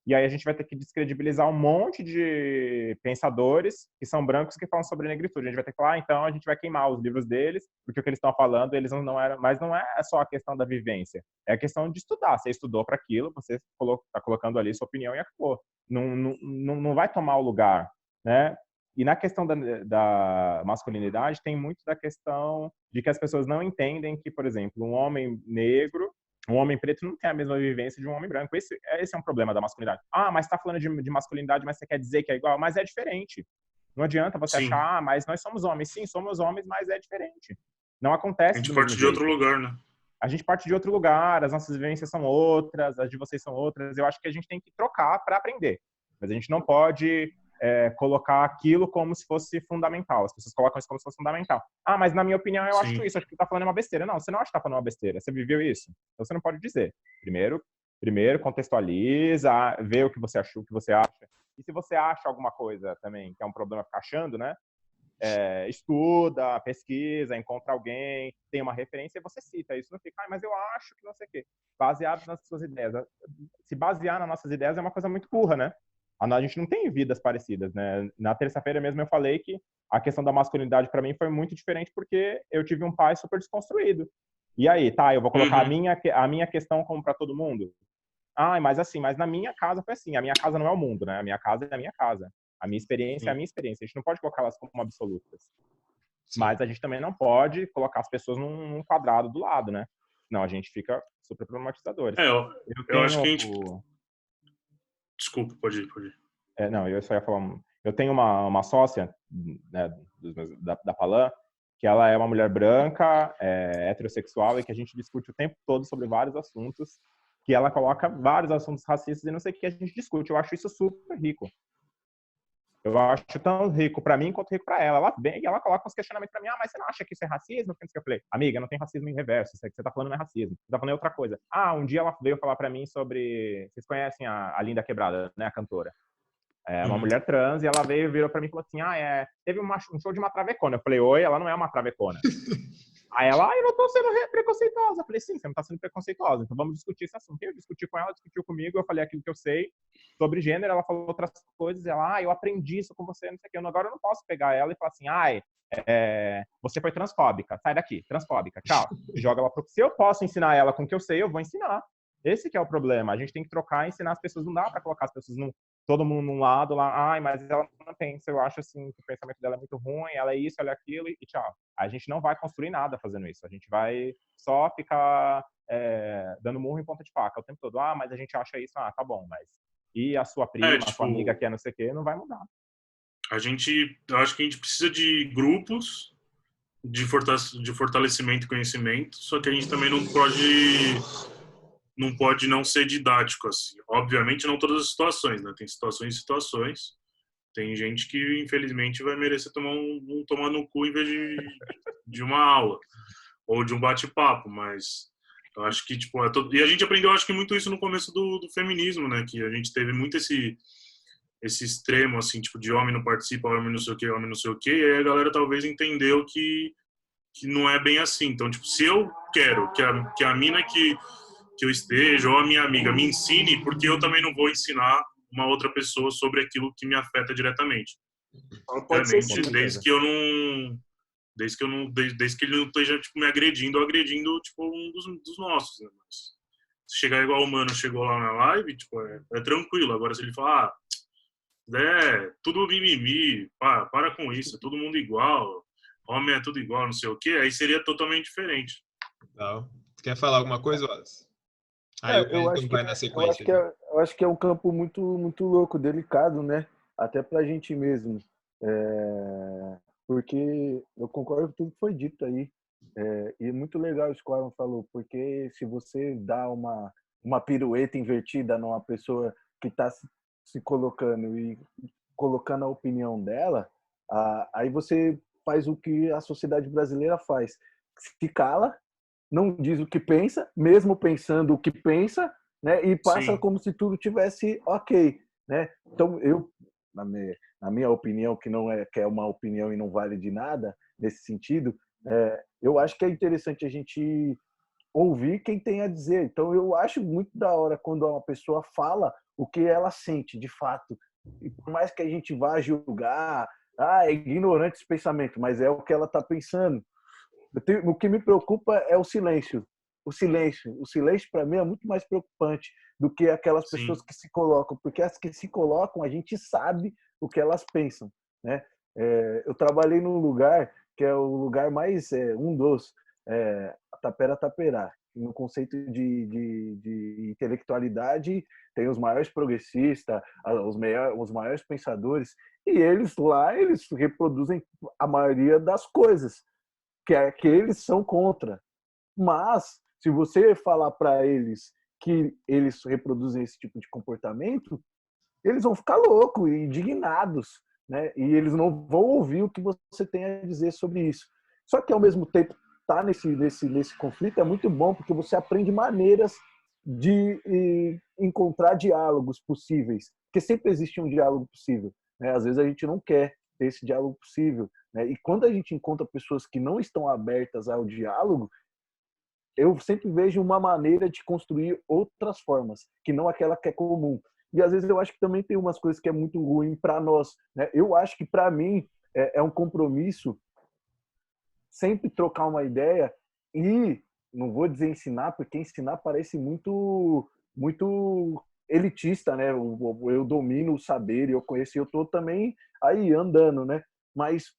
E aí a gente vai ter que descredibilizar um monte de pensadores que são brancos que falam sobre negritude. A gente vai ter que falar, então a gente vai queimar os livros deles, porque o que eles estão falando, eles não eram... Mas não é só a questão da vivência. É a questão de estudar. Você estudou para aquilo, você está colocando ali sua opinião e acabou. Não vai tomar o lugar, né? E na questão da masculinidade, tem muito da questão de que as pessoas não entendem que, por exemplo, um homem negro, um homem preto não tem a mesma vivência de um homem branco. Esse é um problema da masculinidade. Ah, mas está falando de masculinidade, mas você quer dizer que é igual? Mas é diferente. Não adianta você Sim. achar, ah, mas nós somos homens. Sim, somos homens, mas é diferente. Não A acontece gente do parte mesmo de jeito. outro lugar, né? A gente parte de outro lugar, as nossas vivências são outras, as de vocês são outras. Eu acho que a gente tem que trocar para aprender. Mas a gente não pode colocar aquilo como se fosse fundamental. As pessoas colocam isso como se fosse fundamental. Ah, mas na minha opinião eu acho isso, acho que tu tá falando uma besteira. Não, você não acha que tá falando uma besteira, você viveu isso. Então você não pode dizer. Primeiro contextualiza, vê o que você achou, o que você acha. E se você acha alguma coisa também, que é um problema ficar achando, né? Estuda, pesquisa, encontra alguém, tem uma referência e você cita. Isso não fica, mas eu acho que não sei o quê. Baseado nas suas ideias. Se basear nas nossas ideias é uma coisa muito burra, né? A gente não tem vidas parecidas, né? Na terça-feira mesmo eu falei que a questão da masculinidade para mim foi muito diferente porque eu tive um pai super desconstruído. E aí, tá, eu vou colocar a minha questão como para todo mundo? Ah, mas assim, mas na minha casa foi assim. A minha casa não é o mundo, né? A minha casa é a minha casa. A minha experiência é a minha experiência. A gente não pode colocá-las como absolutas. Sim. Mas a gente também não pode colocar as pessoas num quadrado do lado, né? Senão a gente fica super problematizadores. Eu acho que a gente... Desculpa, pode ir. Não, eu só ia falar... Eu tenho uma sócia, né, da Palan, que ela é uma mulher branca, heterossexual, e que a gente discute o tempo todo sobre vários assuntos, que ela coloca vários assuntos racistas e não sei o que a gente discute. Eu acho isso super rico. Eu acho tão rico para mim quanto rico para ela. Ela vem e ela coloca uns questionamentos para mim. Ah, mas você não acha que isso é racismo? Eu falei, amiga, não tem racismo em reverso. Isso que você tá falando não é racismo. Você tá falando é outra coisa. Ah, um dia ela veio falar para mim sobre... Vocês conhecem a Linda Quebrada, né? A cantora. É uma mulher trans e ela virou para mim e falou assim, teve um show de uma travecona. Eu falei, oi, ela não é uma travecona. Aí ela, eu não tô sendo preconceituosa. Eu falei, sim, você não tá sendo preconceituosa, então vamos discutir esse assunto. Eu discuti com ela, discutiu comigo, eu falei aquilo que eu sei sobre gênero, ela falou outras coisas, ela, eu aprendi isso com você, não sei o que. Agora eu não posso pegar ela e falar assim, você foi transfóbica, sai daqui, transfóbica, tchau. Joga ela pro... Se eu posso ensinar ela com o que eu sei, eu vou ensinar. Esse que é o problema, a gente tem que trocar e ensinar as pessoas, não dá pra colocar as pessoas todo mundo num lado lá, ai, mas ela não pensa, eu acho assim, que o pensamento dela é muito ruim, ela é isso, ela é aquilo, e tchau. A gente não vai construir nada fazendo isso, a gente vai só ficar dando murro em ponta de faca o tempo todo. Ah, mas a gente acha isso, tá bom, mas e a sua prima, a sua amiga que é não sei o quê, não vai mudar. Eu acho que a gente precisa de grupos de fortalecimento e conhecimento, só que a gente também não pode não ser didático, assim. Obviamente, não todas as situações, né? Tem situações e situações. Tem gente que, infelizmente, vai merecer tomar no cu em vez de uma aula ou de um bate-papo, mas eu acho que, tipo, e a gente aprendeu, acho que muito isso no começo do feminismo, né? Que a gente teve muito esse extremo, assim, tipo, de homem não participa, homem não sei o quê, homem não sei o quê, e aí a galera talvez entendeu que não é bem assim. Então, tipo, se eu quero que a mina que eu esteja ou a minha amiga me ensine, porque eu também não vou ensinar uma outra pessoa sobre aquilo que me afeta diretamente. Pode ser Obviamente, desde que ele não esteja, tipo, me agredindo ou agredindo, tipo, um dos nossos, né? Mas se chegar igual o mano chegou lá na live, tipo, é tranquilo. Agora, se ele falar, tudo mimimi, para com isso, é todo mundo igual, homem é tudo igual, não sei o quê, aí seria totalmente diferente. Legal. Você quer falar alguma coisa, Wallace? Aí o Wellington vai na sequência. Eu acho que é um campo muito, muito louco, delicado, né? Até pra gente mesmo. Porque eu concordo com tudo que foi dito aí. E é muito legal isso que o Aaron falou, porque se você dá uma pirueta invertida numa pessoa que está se colocando e colocando a opinião dela, aí você faz o que a sociedade brasileira faz. Se cala, não diz o que pensa, mesmo pensando o que pensa, né? E passa como se tudo tivesse ok, né? Então, eu, na minha opinião, que é uma opinião e não vale de nada nesse sentido, eu acho que é interessante a gente ouvir quem tem a dizer. Então, eu acho muito da hora quando uma pessoa fala o que ela sente, de fato. E por mais que a gente vá julgar, é ignorante esse pensamento, mas é o que ela está pensando. O que me preocupa é o silêncio. O silêncio para mim é muito mais preocupante do que aquelas pessoas que se colocam, porque as que se colocam a gente sabe o que elas pensam, né? Eu trabalhei num lugar que é o lugar mais Tapera. No conceito de intelectualidade tem os maiores progressistas, os maiores pensadores, e eles reproduzem a maioria das coisas que eles são contra. Mas, se você falar para eles que eles reproduzem esse tipo de comportamento, eles vão ficar loucos e indignados, né? E eles não vão ouvir o que você tem a dizer sobre isso. Só que, ao mesmo tempo, estar nesse conflito é muito bom, porque você aprende maneiras de encontrar diálogos possíveis, porque sempre existe um diálogo possível, né? Às vezes a gente não quer ter esse diálogo possível, né? E quando a gente encontra pessoas que não estão abertas ao diálogo, eu sempre vejo uma maneira de construir outras formas, que não aquela que é comum. E às vezes eu acho que também tem umas coisas que é muito ruim para nós, né? Eu acho que para mim é um compromisso sempre trocar uma ideia e não vou dizer ensinar, porque ensinar parece muito elitista, né? Eu domino o saber, eu conheço, eu tô também aí andando, né? Mas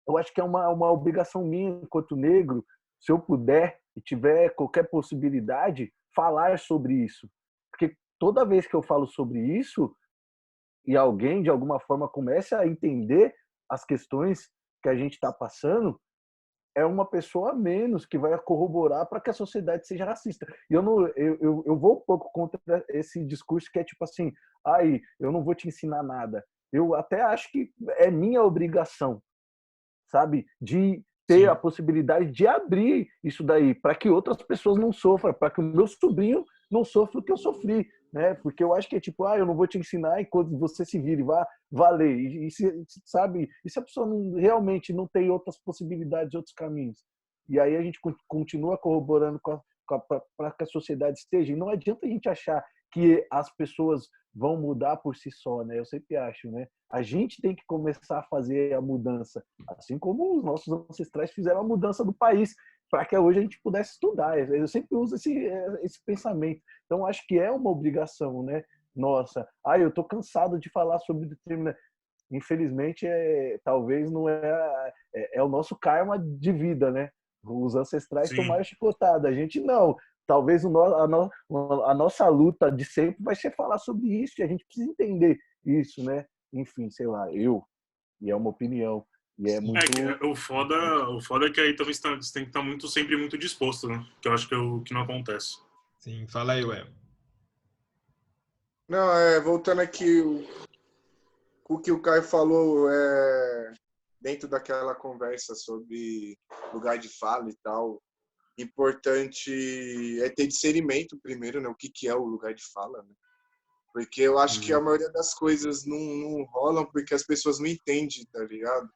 eu acho que é uma obrigação minha enquanto negro, se eu puder e tiver qualquer possibilidade, falar sobre isso. Porque toda vez que eu falo sobre isso e alguém de alguma forma começa a entender as questões que a gente está passando, é uma pessoa a menos que vai corroborar para que a sociedade seja racista. E eu vou um pouco contra esse discurso que é tipo assim, eu não vou te ensinar nada. Eu até acho que é minha obrigação, sabe, de ter a possibilidade de abrir isso daí para que outras pessoas não sofram, para que o meu sobrinho não sofra o que eu sofri, né? Porque eu acho que é tipo, eu não vou te ensinar enquanto você se vire, vá ler. E sabe, e se a pessoa realmente não tem outras possibilidades, outros caminhos? E aí a gente continua corroborando para que a sociedade esteja. E não adianta a gente achar que as pessoas vão mudar por si só, né? Eu sempre acho, né? A gente tem que começar a fazer a mudança, assim como os nossos ancestrais fizeram a mudança do país, para que hoje a gente pudesse estudar. Eu sempre uso esse pensamento. Então, acho que é uma obrigação, né? nossa, eu tô cansado de falar sobre determinado. Infelizmente, talvez não é o nosso karma de vida, né? Os ancestrais Sim. tomaram chicotada, a gente não. Talvez a nossa luta de sempre vai ser falar sobre isso, e a gente precisa entender isso, né? Enfim, sei lá, e é uma opinião, e é muito... O foda é que aí também você tem que estar sempre muito disposto, né? Que eu acho que é o que não acontece. Sim, fala aí, Well. Não, voltando aqui, o que o Caio falou, dentro daquela conversa sobre lugar de fala e tal, importante é ter discernimento primeiro, né? O que é o lugar de fala, né? Porque eu acho que a maioria das coisas não rolam porque as pessoas não entendem, tá ligado?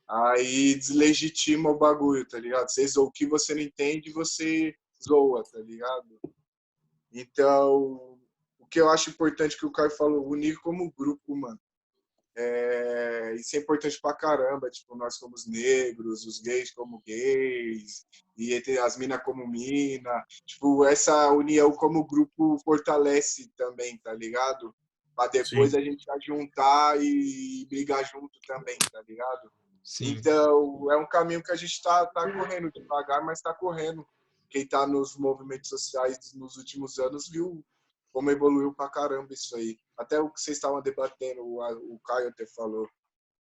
Aí deslegitima o bagulho, tá ligado? O que você não entende, você zoa, tá ligado? Então, o que eu acho importante que o Caio falou, unir como grupo, mano. Isso é importante pra caramba, tipo, nós como os negros, os gays como gays, e entre as minas como mina. Tipo, essa união como grupo fortalece também, tá ligado? Pra depois Sim. a gente juntar e brigar junto também, tá ligado? Sim. Então, é um caminho que a gente tá correndo devagar, mas tá correndo. Quem tá nos movimentos sociais nos últimos anos viu como evoluiu pra caramba isso aí. Até o que vocês estavam debatendo, o Caio até falou,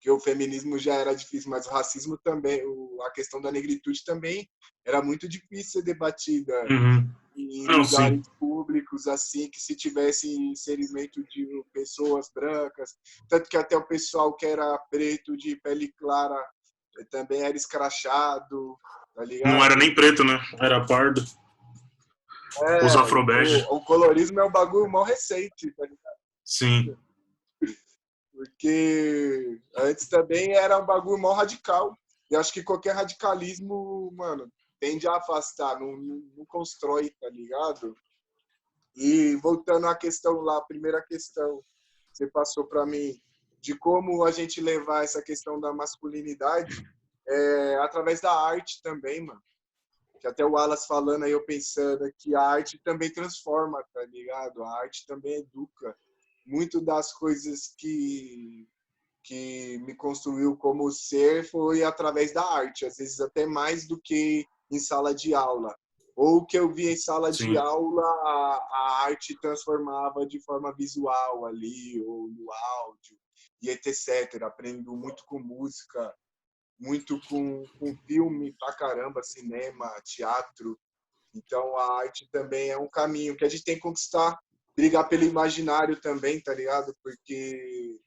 que o feminismo já era difícil, mas o racismo também, a questão da negritude também era muito difícil ser debatida em lugares públicos, assim, que se tivesse inserimento de pessoas brancas. Tanto que até o pessoal que era preto, de pele clara, também era escrachado, tá ligado? Não era nem preto, né? Era pardo. Os afrobege. O colorismo é um bagulho mal recente, tá ligado? Sim. Porque antes também era um bagulho mal radical. E acho que qualquer radicalismo, mano, tende a afastar, não constrói, tá ligado? E voltando à questão lá, a primeira questão que você passou para mim, de como a gente levar essa questão da masculinidade através da arte também, mano. Que até o Wallace falando aí, eu pensando que a arte também transforma, tá ligado? A arte também educa. Muito das coisas que me construiu como ser foi através da arte, às vezes até mais do que em sala de aula. Ou o que eu vi em sala de aula, a arte transformava de forma visual ali, ou no áudio, e etc. Aprendo muito com música, muito com filme pra caramba, cinema, teatro. Então a arte também é um caminho que a gente tem que conquistar, brigar pelo imaginário também, tá ligado? Porque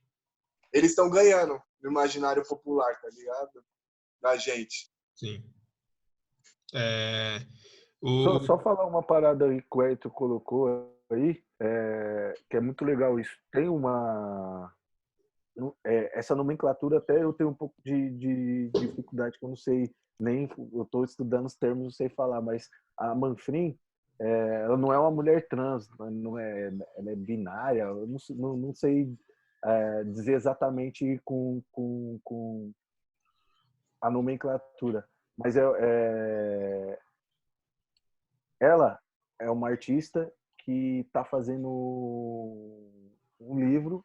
eles estão ganhando no imaginário popular, tá ligado? Da gente. Sim. Só falar uma parada aí que o Hélio colocou aí, que é muito legal isso. Tem essa nomenclatura, até eu tenho um pouco de dificuldade, que eu não sei nem, eu estou estudando os termos, não sei falar, mas a Manfrim, ela não é uma mulher trans, não é, ela é binária, eu não sei dizer exatamente com a nomenclatura, mas ela é uma artista que está fazendo um livro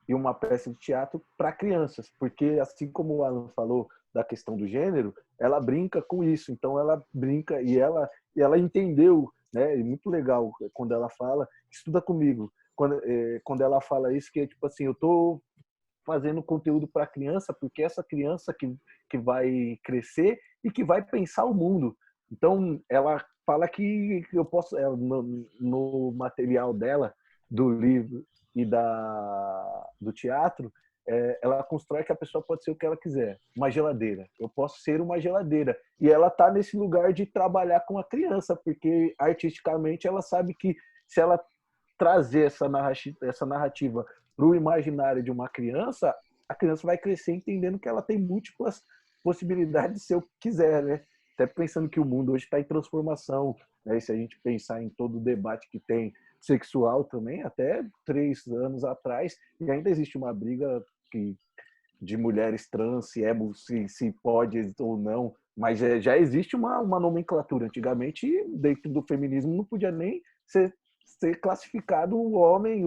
e uma peça de teatro para crianças, porque assim como o Alan falou da questão do gênero, ela brinca com isso, então ela brinca e ela entendeu, né? E muito legal quando ela fala, estuda comigo, quando ela fala isso, que é tipo assim, eu tô fazendo conteúdo para criança, porque essa criança que vai crescer e que vai pensar o mundo. Então ela fala que eu posso, no material dela, do livro e do teatro, ela constrói que a pessoa pode ser o que ela quiser. Uma geladeira. Eu posso ser uma geladeira. E ela está nesse lugar de trabalhar com a criança, porque artisticamente ela sabe que se ela trazer essa narrativa para o imaginário de uma criança, a criança vai crescer entendendo que ela tem múltiplas possibilidades de ser o que quiser, né? Até pensando que o mundo hoje está em transformação, né? E se a gente pensar em todo o debate que tem sexual também, até 3 anos atrás, e ainda existe uma briga de mulheres trans, se pode ou não, mas já existe uma nomenclatura. Antigamente, dentro do feminismo, não podia nem ser ser classificado o homem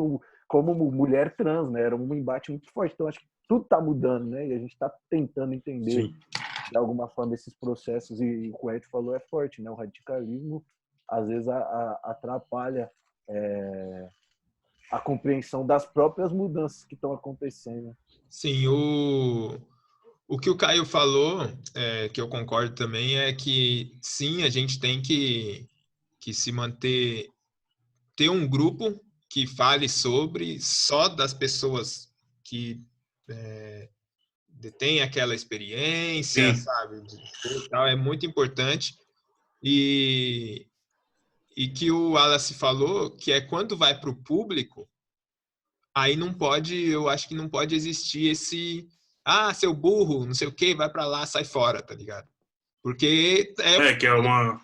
como mulher trans, né? Era um embate muito forte. Então, acho que tudo está mudando, né? E a gente está tentando entender, Sim. de alguma forma, esses processos. E o que o Ed falou é forte, né? O radicalismo, às vezes, atrapalha a compreensão das próprias mudanças que estão acontecendo. Sim, o que o Caio falou, que eu concordo também, é que sim, a gente tem que se manter, ter um grupo que fale sobre só das pessoas que detêm aquela experiência, Sim. sabe? Tal, é muito importante. E que o Wallace falou que é quando vai para o público, aí não pode, eu acho que não pode existir esse seu burro, não sei o quê, vai para lá, sai fora, tá ligado? Porque Que é uma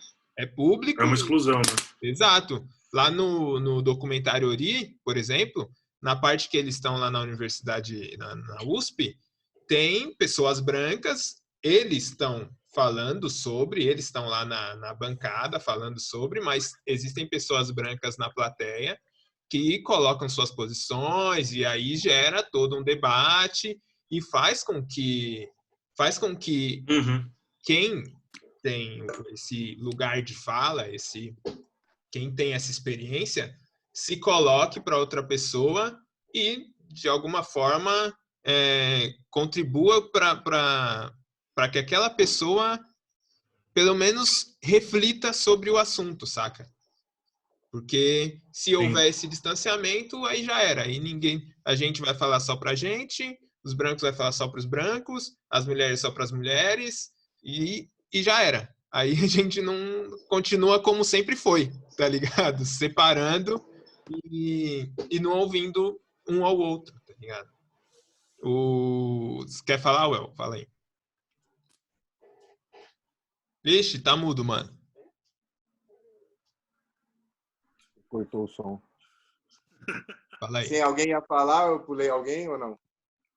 público. exclusão, né? Exato. Lá no documentário Ori, por exemplo, na parte que eles estão lá na universidade, na USP, tem pessoas brancas, eles estão falando sobre, eles estão lá na bancada falando sobre, mas existem pessoas brancas na plateia que colocam suas posições e aí gera todo um debate e faz com que Uhum. quem tem esse lugar de fala, quem tem essa experiência, se coloque para outra pessoa e, de alguma forma, contribua para que aquela pessoa, pelo menos, reflita sobre o assunto, saca? Porque se houver esse distanciamento, aí já era. Aí a gente vai falar só pra gente, os brancos vai falar só para os brancos, as mulheres só para as mulheres, e já era. Aí a gente não continua como sempre foi, tá ligado? Separando e não ouvindo um ao outro, tá ligado? Quer falar, Well? Fala aí. Vixe, tá mudo, mano. Cortou o som. Fala aí. Se alguém ia falar, eu pulei alguém ou não?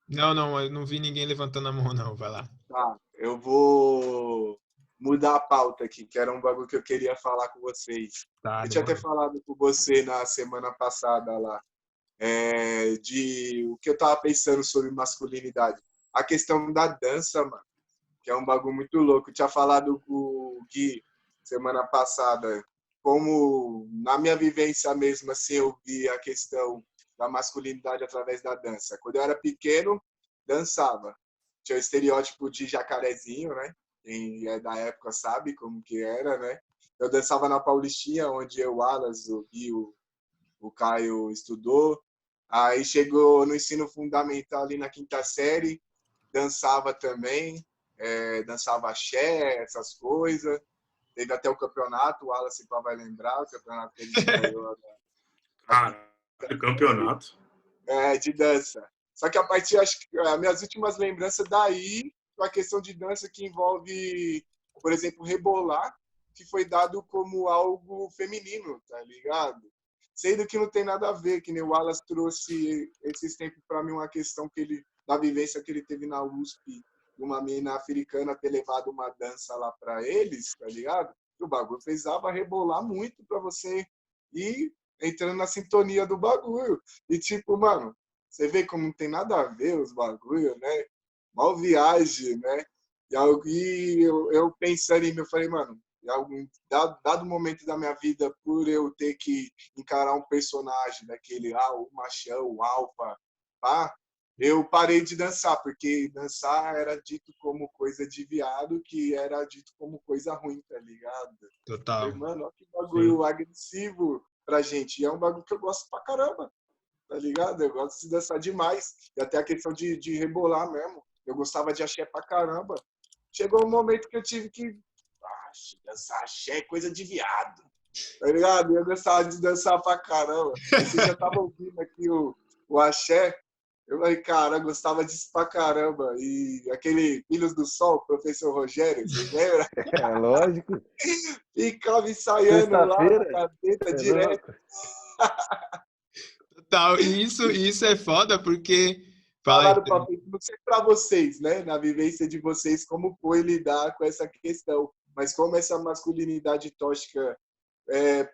Não, eu não vi ninguém levantando a mão, não. Vai lá. Tá, eu vou mudar a pauta aqui, que era um bagulho que eu queria falar com vocês. Tá, Eu tinha até demorou. falado com você na semana passada lá, de o que eu tava pensando sobre masculinidade. A questão da dança, mano, que é um bagulho muito louco. Eu tinha falado com o Gui semana passada, como na minha vivência mesmo, assim, eu vi a questão da masculinidade através da dança. Quando eu era pequeno, dançava. Tinha o estereótipo de jacarezinho, né? Quem é da época sabe como que era, né? Eu dançava na Paulistinha, onde eu, o Alas, o Gui, o Caio estudou. Aí chegou no ensino fundamental ali na 5ª série, dançava também, dançava axé, essas coisas. Teve até o campeonato, o Wallace vai lembrar, o campeonato que a gente ganhou. Campeonato? De dança. Só que a partir, acho que as minhas últimas lembranças daí, a questão de dança que envolve, por exemplo, rebolar, que foi dado como algo feminino, tá ligado? Sendo que não tem nada a ver, que nem o Wallace trouxe esses tempos para mim uma questão da vivência que ele teve na USP, uma mina africana ter levado uma dança lá para eles, tá ligado? O bagulho precisava rebolar muito para você ir entrando na sintonia do bagulho. E tipo, mano, você vê como não tem nada a ver os bagulhos, né? Mal viagem, né? E eu pensando em mim, eu falei, mano, dado momento da minha vida, por eu ter que encarar um personagem daquele, o machão, o alfa, pá, eu parei de dançar, porque dançar era dito como coisa de viado, que era dito como coisa ruim, tá ligado? Total. Falei, mano, olha que bagulho agressivo pra gente. E é um bagulho que eu gosto pra caramba, tá ligado? Eu gosto de dançar demais. E até a questão de rebolar mesmo. Eu gostava de axé pra caramba. Chegou um momento que eu tive que dançar axé é coisa de viado, tá ligado? Eu gostava de dançar pra caramba. Aí você já tava ouvindo aqui o axé. Eu falei, cara, eu gostava disso pra caramba. E aquele Filhos do Sol, professor Rogério, vocês lembram? É lógico. Ficava ensaiando lá na cadeira direto. Total. E isso é foda porque... Falaram não sei pra vocês, né? Na vivência de vocês, como foi lidar com essa questão. Mas como essa masculinidade tóxica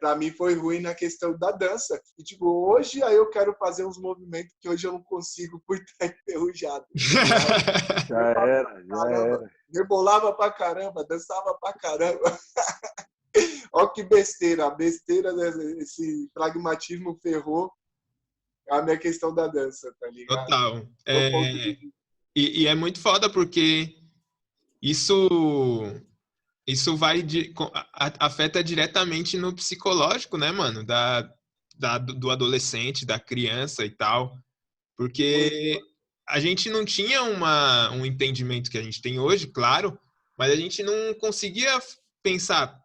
para mim foi ruim na questão da dança. E, tipo, hoje aí eu quero fazer uns movimentos que hoje eu não consigo por estar enferrujado. Já era. Rebolava pra caramba, dançava pra caramba. Olha que besteira. A besteira, esse pragmatismo ferrou a minha questão da dança, tá ligado? Total. E é muito foda porque isso afeta diretamente no psicológico, né, mano? Do adolescente, da criança e tal. Porque a gente não tinha um entendimento que a gente tem hoje, claro, mas a gente não conseguia pensar,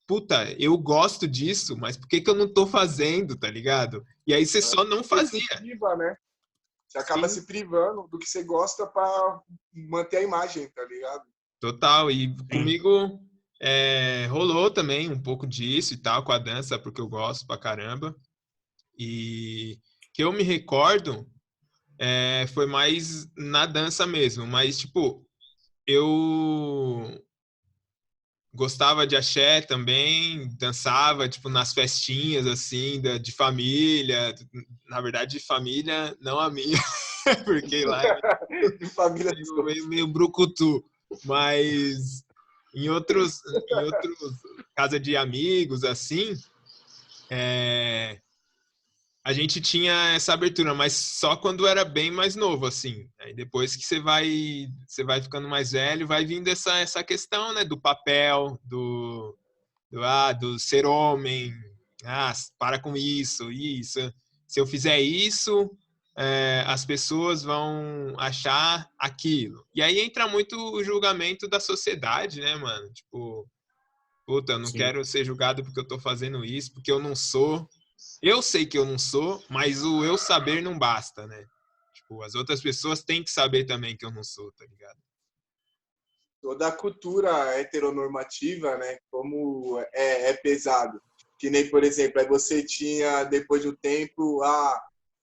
puta, eu gosto disso, mas por que eu não tô fazendo, tá ligado? E aí você só não fazia. Você se priva, né? Você acaba se privando do que você gosta pra manter a imagem, tá ligado? Total. E comigo rolou também um pouco disso e tal, com a dança, porque eu gosto pra caramba. E que eu me recordo foi mais na dança mesmo, mas tipo, eu gostava de axé também, dançava tipo nas festinhas assim de família, na verdade de família, não a minha, porque lá de família meio brucutu, mas em outros casa de amigos assim, a gente tinha essa abertura, mas só quando era bem mais novo, assim. Aí depois que você vai ficando mais velho, vai vindo essa questão, né, do papel, do ser homem. Ah, para com isso. Se eu fizer isso, as pessoas vão achar aquilo. E aí entra muito o julgamento da sociedade, né, mano? Tipo, puta, eu não quero ser julgado porque eu tô fazendo isso, porque eu não sou. Eu sei que eu não sou, mas o eu saber não basta, né? Tipo, as outras pessoas têm que saber também que eu não sou, tá ligado? Toda a cultura heteronormativa, né? Como é pesado. Que nem, por exemplo, aí você tinha, depois do tempo,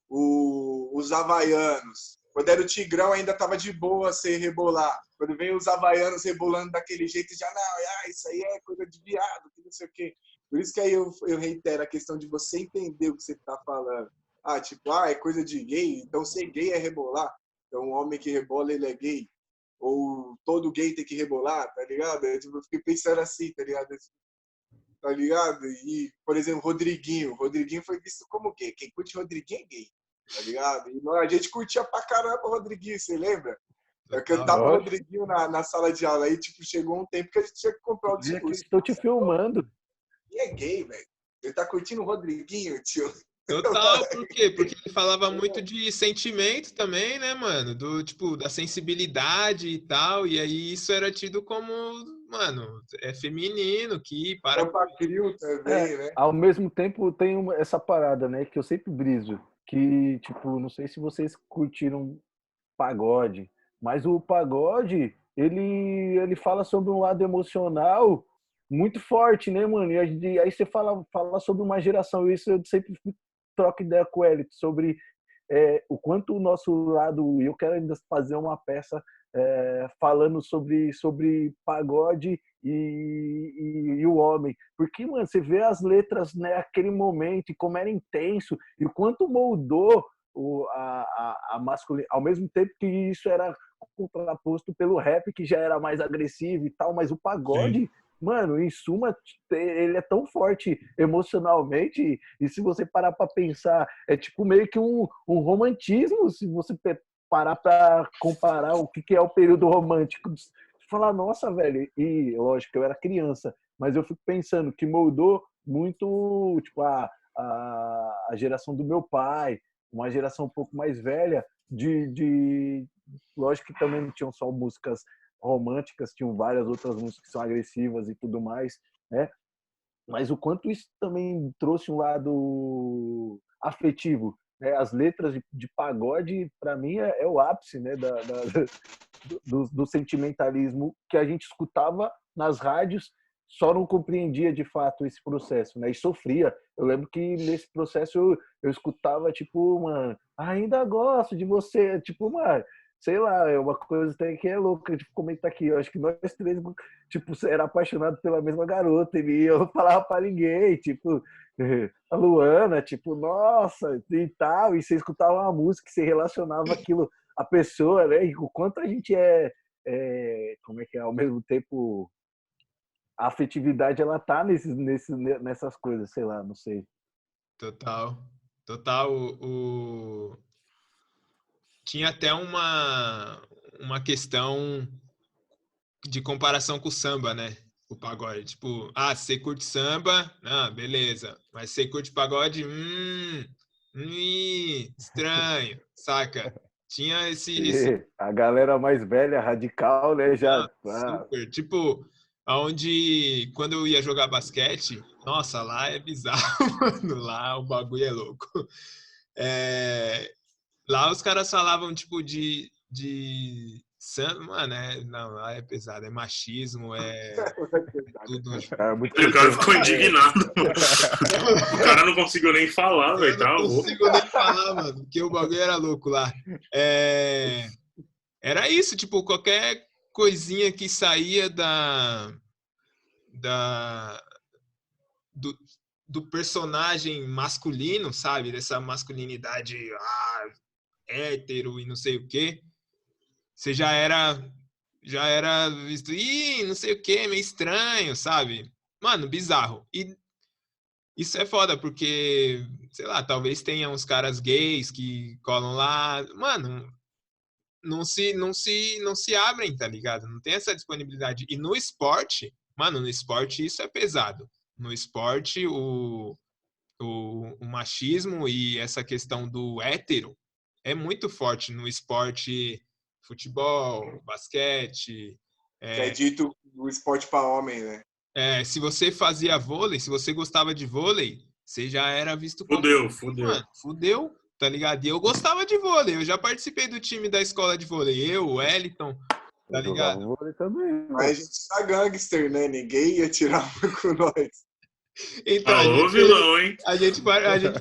os havaianos. Quando era o Tigrão, ainda tava de boa sem rebolar. Quando veio os havaianos rebolando daquele jeito, já não, isso aí é coisa de viado, que não sei o quê. Por isso que aí eu reitero a questão de você entender o que você tá falando. É coisa de gay, então ser gay é rebolar. Então um homem que rebola, ele é gay. Ou todo gay tem que rebolar, tá ligado? Eu fiquei pensando assim, tá ligado? Tá ligado? E, por exemplo, Rodriguinho foi visto como gay. Quem curte Rodriguinho é gay, tá ligado? E a gente curtia pra caramba o Rodriguinho, você lembra? Eu cantava o Rodriguinho na sala de aula. Aí, tipo, chegou um tempo que a gente tinha que comprar o discurso. Estou te filmando. E é gay, velho. Ele tá curtindo o Rodriguinho, tio. Total, por quê? Porque ele falava muito de sentimento também, né, mano? Do tipo, da sensibilidade e tal. E aí isso era tido como, mano, é feminino, que para. Crio também, né? Ao mesmo tempo tem essa parada, né, que eu sempre briso. Que, tipo, não sei se vocês curtiram pagode, mas o pagode, ele fala sobre um lado emocional muito forte, né, mano? E aí você fala sobre uma geração, isso eu sempre troco ideia com ele sobre o quanto o nosso lado, eu quero ainda fazer uma peça falando sobre pagode e o homem, porque, mano, você vê as letras naquele momento e como era intenso e o quanto moldou a masculina, ao mesmo tempo que isso era contraposto pelo rap, que já era mais agressivo e tal, mas o pagode, sim, mano, em suma, ele é tão forte emocionalmente, e se você parar para pensar, é tipo meio que um romantismo, se você parar para comparar o que é o período romântico, falar, nossa, velho, e lógico, eu era criança, mas eu fico pensando que moldou muito, tipo, a geração do meu pai, uma geração um pouco mais velha, lógico que também não tinham só músicas românticas, tinham várias outras músicas que são agressivas e tudo mais, né? Mas o quanto isso também trouxe um lado afetivo, né? As letras de pagode, para mim, é o ápice, né? Do sentimentalismo que a gente escutava nas rádios, só não compreendia de fato esse processo, né? E sofria. Eu lembro que nesse processo eu escutava, tipo, mano, ainda gosto de você, tipo, mano, sei lá, é uma coisa até que é louca de comentar aqui. Eu acho que nós três, tipo, era apaixonado pela mesma garota e eu não falava pra ninguém, tipo, a Luana, tipo, nossa, e tal, e você escutava uma música, você relacionava aquilo à pessoa, né? E o quanto a gente como é que é, ao mesmo tempo, a afetividade, ela tá nessas coisas, sei lá, não sei. Total. Total. Tinha até uma questão de comparação com o samba, né? O pagode. Tipo, você curte samba? Ah, beleza. Mas você curte pagode? Estranho, saca? Tinha esse... A galera mais velha, radical, né? Já. Super. Tipo, quando eu ia jogar basquete, nossa, lá é bizarro, mano. Lá o bagulho é louco. Lá os caras falavam, tipo, mano, não, lá é pesado, é machismo, tudo. O cara ficou indignado, mano. O cara não conseguiu nem falar, velho. Eu não consigo nem falar, mano, porque o bagulho era louco lá. Era isso, tipo, qualquer coisinha que saía do personagem masculino, sabe? Dessa masculinidade hétero e não sei o quê. Você já era visto, não sei o quê, meio estranho, sabe? Mano, bizarro. E isso é foda, porque, sei lá, talvez tenha uns caras gays que colam lá. Mano, não se abrem, tá ligado? Não tem essa disponibilidade. E no esporte, mano, no esporte isso é pesado. No esporte, o machismo e essa questão do hétero é muito forte no esporte, futebol, basquete. Que é dito o esporte para homem, né? Se você fazia vôlei, se você gostava de vôlei, você já era visto como... Fudeu. Mano, fudeu, tá ligado? E eu gostava de vôlei, eu já participei do time da escola de vôlei, o Wellington, tá ligado? Eu vôlei também, mas a gente tá gangster, né? Ninguém ia tirar com nós. Então, Alô, vilão, hein? A gente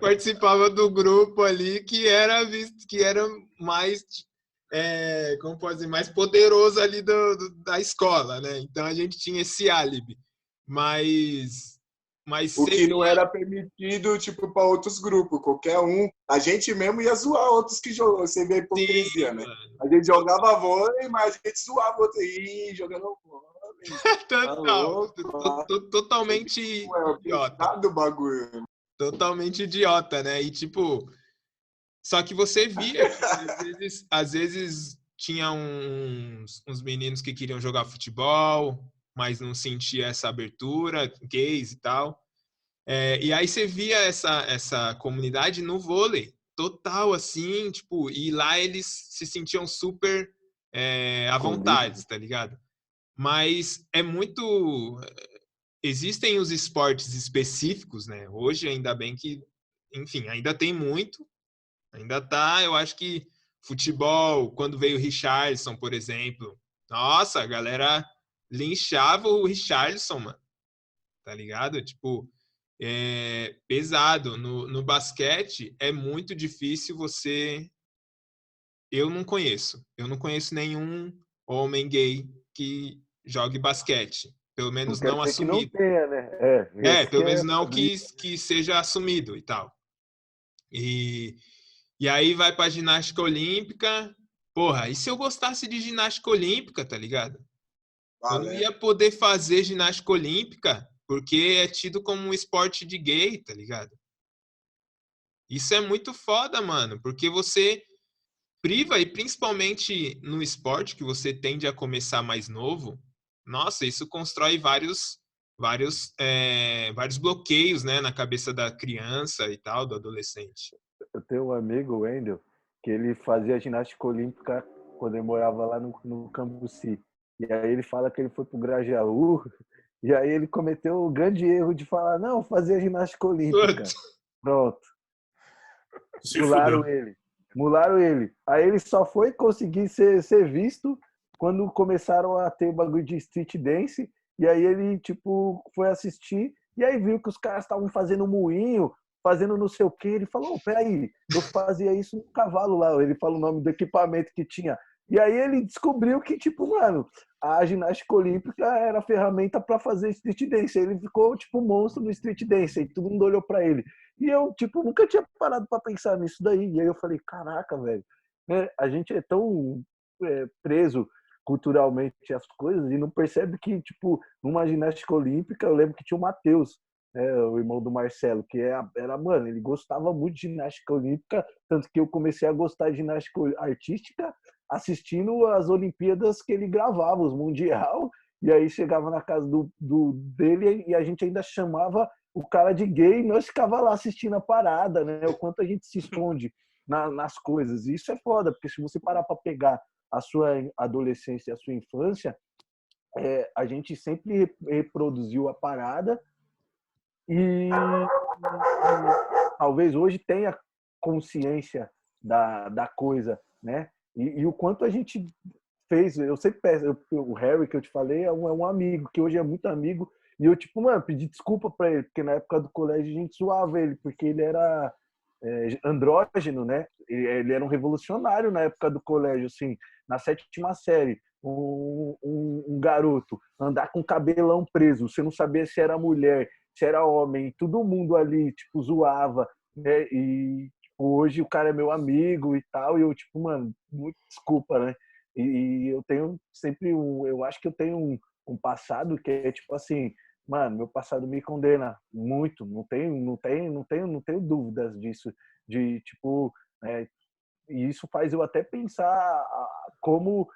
participava do grupo ali que era visto, que era mais, como pode dizer, mais poderoso ali da escola, né? Então a gente tinha esse álibi. Mas o que não era permitido, tipo, para outros grupos. Qualquer um. A gente mesmo ia zoar outros que jogam. Você vê a hipocrisia, sim, né? Mano. A gente jogava vôlei, mas a gente zoava outro. Jogando vôlei. Totalmente idiota. Do bagulho. Totalmente idiota, né? E tipo, só que você via que às vezes tinha uns meninos que queriam jogar futebol, mas não sentia essa abertura, gays e tal. E aí você via essa comunidade no vôlei, total assim, tipo, e lá eles se sentiam super à vontade, tá ligado? Mas é muito... Existem os esportes específicos, né? Hoje, ainda bem que, enfim, ainda tem muito, ainda tá, eu acho que futebol, quando veio o Richarlison, por exemplo, nossa, a galera linchava o Richarlison, mano, tá ligado? Tipo, pesado. No basquete, é muito difícil eu não conheço nenhum homem gay que jogue basquete. Pelo menos não assumido. Que não tenha, né? Pelo menos não que seja assumido e tal. E aí vai pra ginástica olímpica. Porra, e se eu gostasse de ginástica olímpica, tá ligado? Eu não ia poder fazer ginástica olímpica porque é tido como um esporte de gay, tá ligado? Isso é muito foda, mano, porque você priva, e principalmente no esporte, que você tende a começar mais novo, nossa, isso constrói vários bloqueios, né, na cabeça da criança e tal, do adolescente. Eu tenho um amigo, o Wendel, que ele fazia ginástica olímpica quando ele morava lá no Cambuci. E aí ele fala que ele foi pro Grajaú, e aí ele cometeu o grande erro de falar, não, fazia ginástica olímpica. Pronto. Mularam ele. Aí ele só foi conseguir ser visto quando começaram a ter bagulho de street dance, e aí ele, tipo, foi assistir, e aí viu que os caras estavam fazendo moinho, fazendo não sei o quê. Ele falou, peraí, eu fazia isso no cavalo lá. Ele fala o nome do equipamento que tinha. E aí ele descobriu que, tipo, mano, a ginástica olímpica era a ferramenta para fazer street dance. Ele ficou, tipo, um monstro no street dance. E todo mundo olhou para ele. E eu, tipo, nunca tinha parado para pensar nisso daí. E aí eu falei, caraca, velho, né? A gente é tão preso culturalmente às coisas e não percebe que, tipo, numa ginástica olímpica, eu lembro que tinha o Matheus, né, o irmão do Marcelo, que era, mano, ele gostava muito de ginástica olímpica, tanto que eu comecei a gostar de ginástica artística assistindo as Olimpíadas que ele gravava, os Mundial, e aí chegava na casa dele e a gente ainda chamava o cara de gay e nós ficava lá assistindo a parada, né? O quanto a gente se esconde nas coisas. E isso é foda, porque se você parar para pegar a sua adolescência e a sua infância, a gente sempre reproduziu a parada e talvez hoje tenha consciência da coisa, né? E o quanto a gente fez, eu sempre peço, o Harry que eu te falei é um amigo, que hoje é muito amigo, e eu, tipo, mano, pedi desculpa pra ele, porque na época do colégio a gente zoava ele, porque ele era andrógeno, né? Ele era um revolucionário na época do colégio, assim, na 7ª série. Um garoto andar com cabelão preso, você não sabia se era mulher, se era homem, todo mundo ali, tipo, zoava, né? E tipo, hoje o cara é meu amigo e tal, e eu, tipo, mano, muito desculpa, né? E eu tenho sempre eu acho que eu tenho um passado que é tipo assim, mano, meu passado me condena muito, não tenho dúvidas disso, de tipo, e isso faz eu até pensar como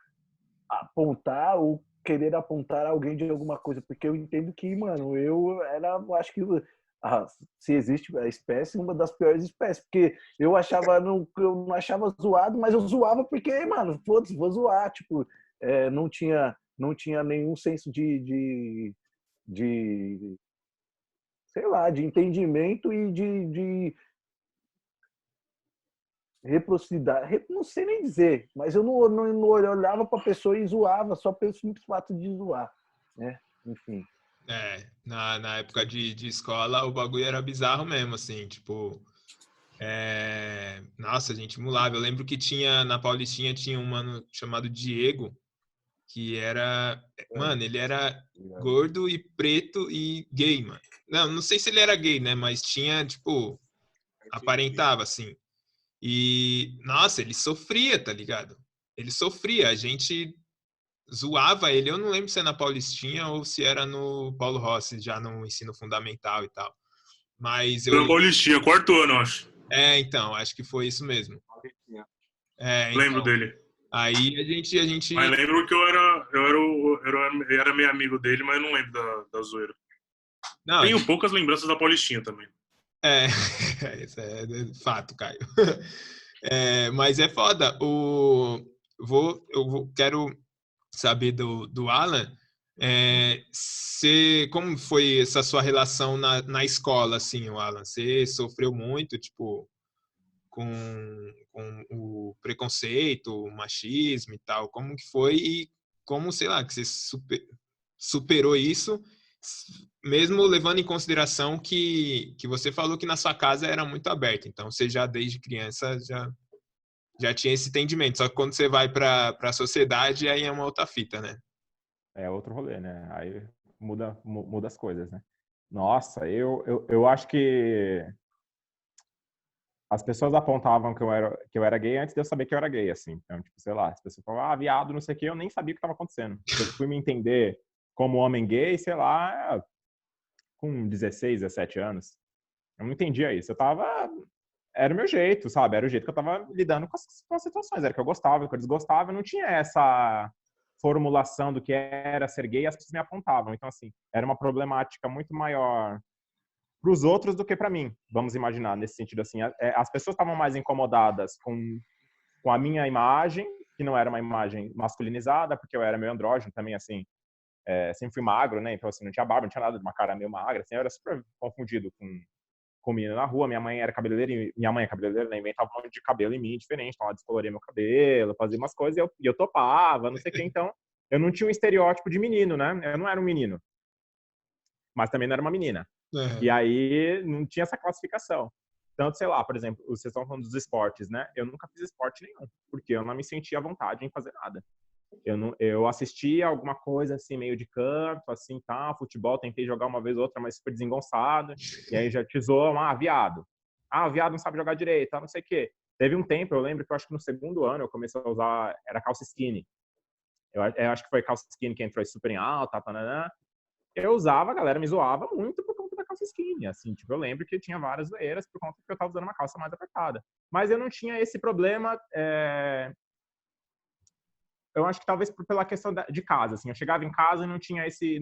apontar ou querer apontar alguém de alguma coisa, porque eu entendo que, mano, eu acho que se existe a espécie, uma das piores espécies, porque eu não achava zoado, mas eu zoava porque, mano, foda-se, vou zoar, tipo, não tinha nenhum senso de sei lá, de entendimento e de reciprocidade, não sei nem dizer, mas eu não olhava para a pessoa e zoava só pelo simples fato de zoar, né? Enfim. Na época de escola o bagulho era bizarro mesmo, assim, tipo, nossa, a gente mulava. Eu lembro que na Paulistinha tinha um mano chamado Diego, que era, mano, ele era gordo e preto e gay, mano. Não sei se ele era gay, né, mas tinha, tipo, aparentava, assim. E, nossa, ele sofria, tá ligado? Ele sofria, a gente zoava ele. Eu não lembro se é na Paulistinha ou se era no Paulo Rossi, já no ensino fundamental e tal. Mas eu Na Paulistinha, 4º ano, acho. então, acho que foi isso mesmo. Lembro Então, dele. aí a gente... Mas lembro que eu era meio amigo dele, mas eu não lembro da zoeira. Não, Tenho poucas lembranças da Paulistinha também. Isso é fato, Caio. Mas é foda. Quero saber do Alan, como foi essa sua relação na escola, assim, o Alan? Você sofreu muito, tipo, com o preconceito, o machismo e tal? Como que foi e como, sei lá, que você superou isso, mesmo levando em consideração que você falou que na sua casa era muito aberto, então você já desde criança já tinha esse entendimento, só que quando você vai para a sociedade aí é uma outra fita, né? É outro rolê, né? Aí muda as coisas, né? Nossa, eu acho que as pessoas apontavam que eu era gay antes de eu saber que eu era gay, assim. Então, tipo, sei lá, as pessoas falavam, viado, não sei o quê, eu nem sabia o que estava acontecendo. Eu fui me entender como homem gay, sei lá, com 16, 17 anos. Eu não entendia isso. Era o meu jeito, sabe? Era o jeito que eu tava lidando com as situações. Era que eu gostava, que eu desgostava. Eu não tinha essa formulação do que era ser gay, as pessoas me apontavam. Então, assim, era uma problemática muito maior para os outros do que para mim, vamos imaginar, nesse sentido, assim. As pessoas estavam mais incomodadas com a minha imagem, que não era uma imagem masculinizada, porque eu era meio andrógeno também, assim, sempre fui magro, né? Então, assim, não tinha barba, não tinha nada, uma cara meio magra, assim, eu era super confundido com menina na rua. Minha mãe era cabeleireira, né? Inventava um monte de cabelo em mim, diferente, então ela descoloria meu cabelo, fazia umas coisas, e eu topava, não sei o que, então eu não tinha um estereótipo de menino, né? Eu não era um menino, mas também não era uma menina. E aí não tinha essa classificação. Tanto, sei lá, por exemplo, vocês estão falando dos esportes, né? Eu nunca fiz esporte nenhum, porque eu não me sentia à vontade em fazer nada. Eu assistia alguma coisa assim, meio de canto, assim, tá, futebol, tentei jogar uma vez ou outra, mas super desengonçado, e aí já te zoam, viado. O viado não sabe jogar direito, não sei o quê. Teve um tempo, eu lembro que eu acho que no segundo ano eu comecei a usar, era calça skinny. Eu acho que foi calça skinny que entrou super em alta, eu usava, a galera me zoava muito por conta da calça skinny, assim, tipo, eu lembro que tinha várias zoeiras por conta que eu tava usando uma calça mais apertada. Mas eu não tinha esse problema, eu acho que talvez pela questão de casa, assim, eu chegava em casa e não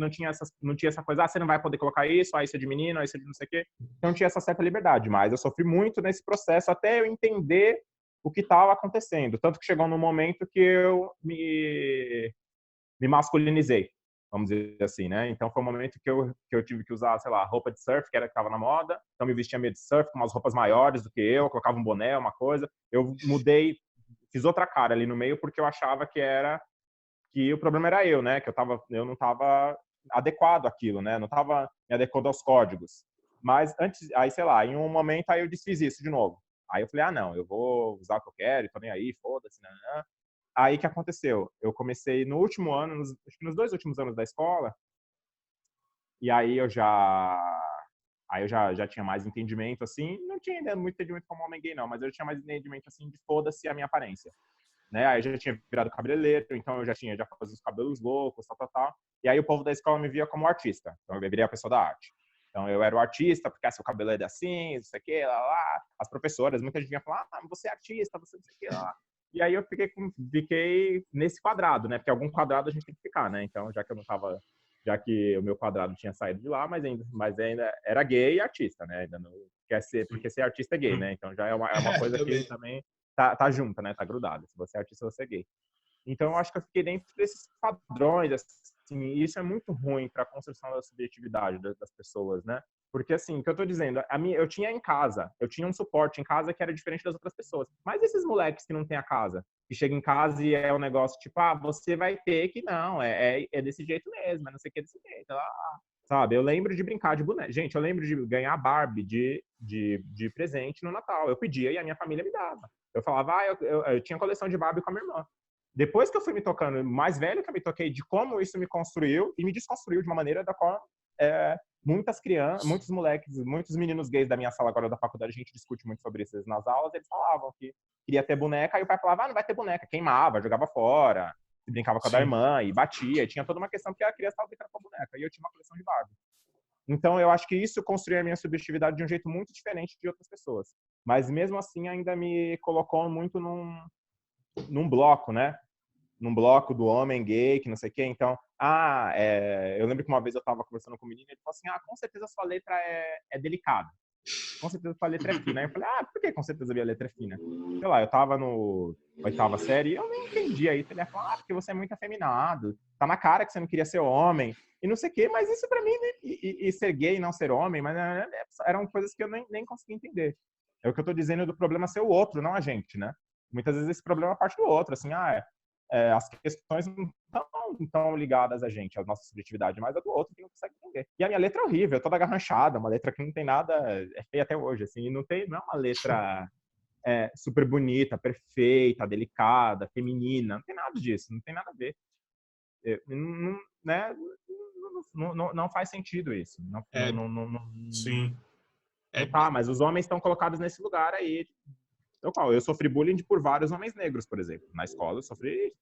tinha essa coisa, você não vai poder colocar isso, isso é de menino, isso é de não sei o quê. Então tinha essa certa liberdade, mas eu sofri muito nesse processo até eu entender o que estava acontecendo. Tanto que chegou num momento que eu me masculinizei, vamos dizer assim, né? Então foi um momento que eu tive que usar, sei lá, roupa de surf, que era que estava na moda. Então me vestia meio de surf, com umas roupas maiores do que eu, colocava um boné, uma coisa. Eu mudei, fiz outra cara ali no meio porque eu achava que o problema era eu, né? Que eu não estava adequado àquilo, né? Não estava me adequando aos códigos. Mas antes, aí sei lá, em um momento aí eu desfiz isso de novo. Aí eu falei, não, eu vou usar o que eu quero, tô nem aí, foda-se, né? Aí que aconteceu? Eu comecei no último ano, acho que nos 2 últimos anos da escola, e aí eu já tinha mais entendimento, assim, não tinha ainda muito entendimento como homem gay, não, mas eu tinha mais entendimento, assim, de foda-se a minha aparência, né? Aí eu já tinha virado cabeleireiro, então eu já fazia os cabelos loucos, tal. E aí o povo da escola me via como artista, então eu virei a pessoa da arte. Então eu era o artista, porque seu cabelo é assim, isso aqui, lá. As professoras, muita gente vinha falar, você é artista, você não sei o que, lá. E aí eu fiquei nesse quadrado, né? Porque algum quadrado a gente tem que ficar, né? Então, já que o meu quadrado tinha saído de lá, mas ainda era gay e artista, né? Ainda não quer ser, porque ser artista é gay, né? Então já é uma coisa que também tá junta, né? Tá grudada. Se você é artista, você é gay. Então eu acho que eu fiquei dentro desses padrões, assim, e isso é muito ruim para a construção da subjetividade das pessoas, né? Porque, assim, o que eu tô dizendo, eu tinha em casa, eu tinha um suporte em casa que era diferente das outras pessoas. Mas esses moleques que não têm a casa, que chegam em casa e é um negócio tipo, você vai ter que não, é desse jeito mesmo, não sei o que é desse jeito, sabe? Eu lembro de brincar de boneca. Gente, eu lembro de ganhar Barbie de presente no Natal. Eu pedia e a minha família me dava. Eu falava, eu tinha coleção de Barbie com a minha irmã. Depois que eu fui me tocando, mais velho que eu me toquei de como isso me construiu e me desconstruiu de uma maneira da qual muitas crianças, muitos moleques, muitos meninos gays da minha sala agora da faculdade, a gente discute muito sobre isso nas aulas, eles falavam que queria ter boneca, aí o pai falava, não vai ter boneca, queimava, jogava fora, brincava com a da irmã e batia, e tinha toda uma questão porque a criança estava brincando com a boneca, e eu tinha uma coleção de Barbie. Então eu acho que isso construiu a minha subjetividade de um jeito muito diferente de outras pessoas. Mas mesmo assim ainda me colocou muito num bloco, né? Num bloco do homem gay, que não sei o quê. Então, eu lembro que uma vez eu tava conversando com um menino e ele falou assim, com certeza sua letra é delicada. Com certeza sua letra é fina. Aí eu falei, por que com certeza minha letra é fina? Sei lá, eu tava no 8ª série e eu nem entendi aí. Ele falou, porque você é muito afeminado. Tá na cara que você não queria ser homem. E não sei o quê. Mas isso pra mim, e ser gay e não ser homem, mas eram coisas que eu nem consegui entender. É o que eu tô dizendo do problema ser o outro, não a gente, né? Muitas vezes esse problema parte do outro, assim, as questões não estão ligadas a gente, a nossa subjetividade, mas a do outro que não consegue entender. E a minha letra é horrível, toda garranchada, uma letra que não tem nada, é feia até hoje, assim, não é uma letra super bonita, perfeita, delicada, feminina, não tem nada disso, não tem nada a ver. Não faz sentido isso. Sim. Mas os homens estão colocados nesse lugar aí. Eu sofri bullying por vários homens negros, por exemplo. Na escola eu sofri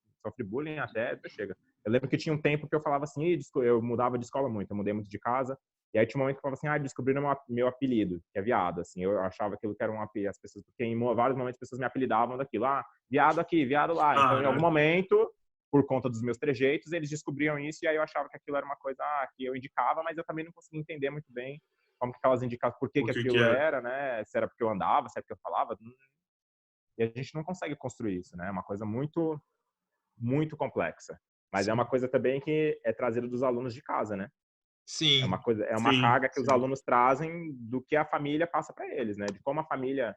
bullying até chega. Eu lembro que tinha um tempo que eu falava assim, eu mudava de escola muito, eu mudei muito de casa, e aí tinha um momento que eu falava assim, descobriram meu apelido, que é viado, assim, eu achava aquilo que era um apelido, as pessoas, porque em vários momentos as pessoas me apelidavam daquilo, viado aqui, viado lá. Então, em algum momento, por conta dos meus trejeitos, eles descobriam isso, e aí eu achava que aquilo era uma coisa que eu indicava, mas eu também não conseguia entender muito bem como que elas indicavam, por que aquilo era, né? Se era porque eu andava, se era porque eu falava. E a gente não consegue construir isso, né? É uma coisa muito, muito complexa. Mas é uma coisa também que é trazida dos alunos de casa, né? Sim. É uma carga que os alunos trazem do que a família passa para eles, né? De como a família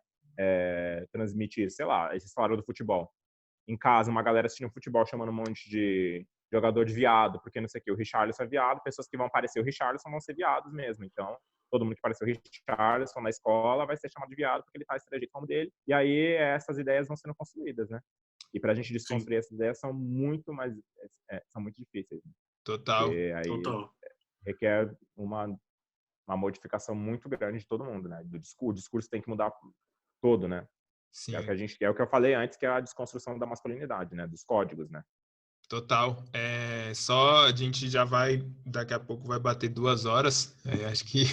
transmite, sei lá, esse salário do futebol. Em casa, uma galera assistindo futebol chamando um monte de jogador de viado, porque não sei o que, o Richarlison é viado, pessoas que vão parecer o Richarlison vão ser viados mesmo. Então, todo mundo que pareceu Richarlison na escola vai ser chamado de viado porque ele faz trejeito como dele. E aí essas ideias vão sendo construídas, né? E pra gente desconstruir essas ideias são muito difíceis, né? Total. Porque aí requer uma modificação muito grande de todo mundo, né? O discurso tem que mudar todo, né? Sim. É o que eu falei antes, que é a desconstrução da masculinidade, né? Dos códigos, né? Total. Só a gente já vai, daqui a pouco vai bater 2 horas. Acho que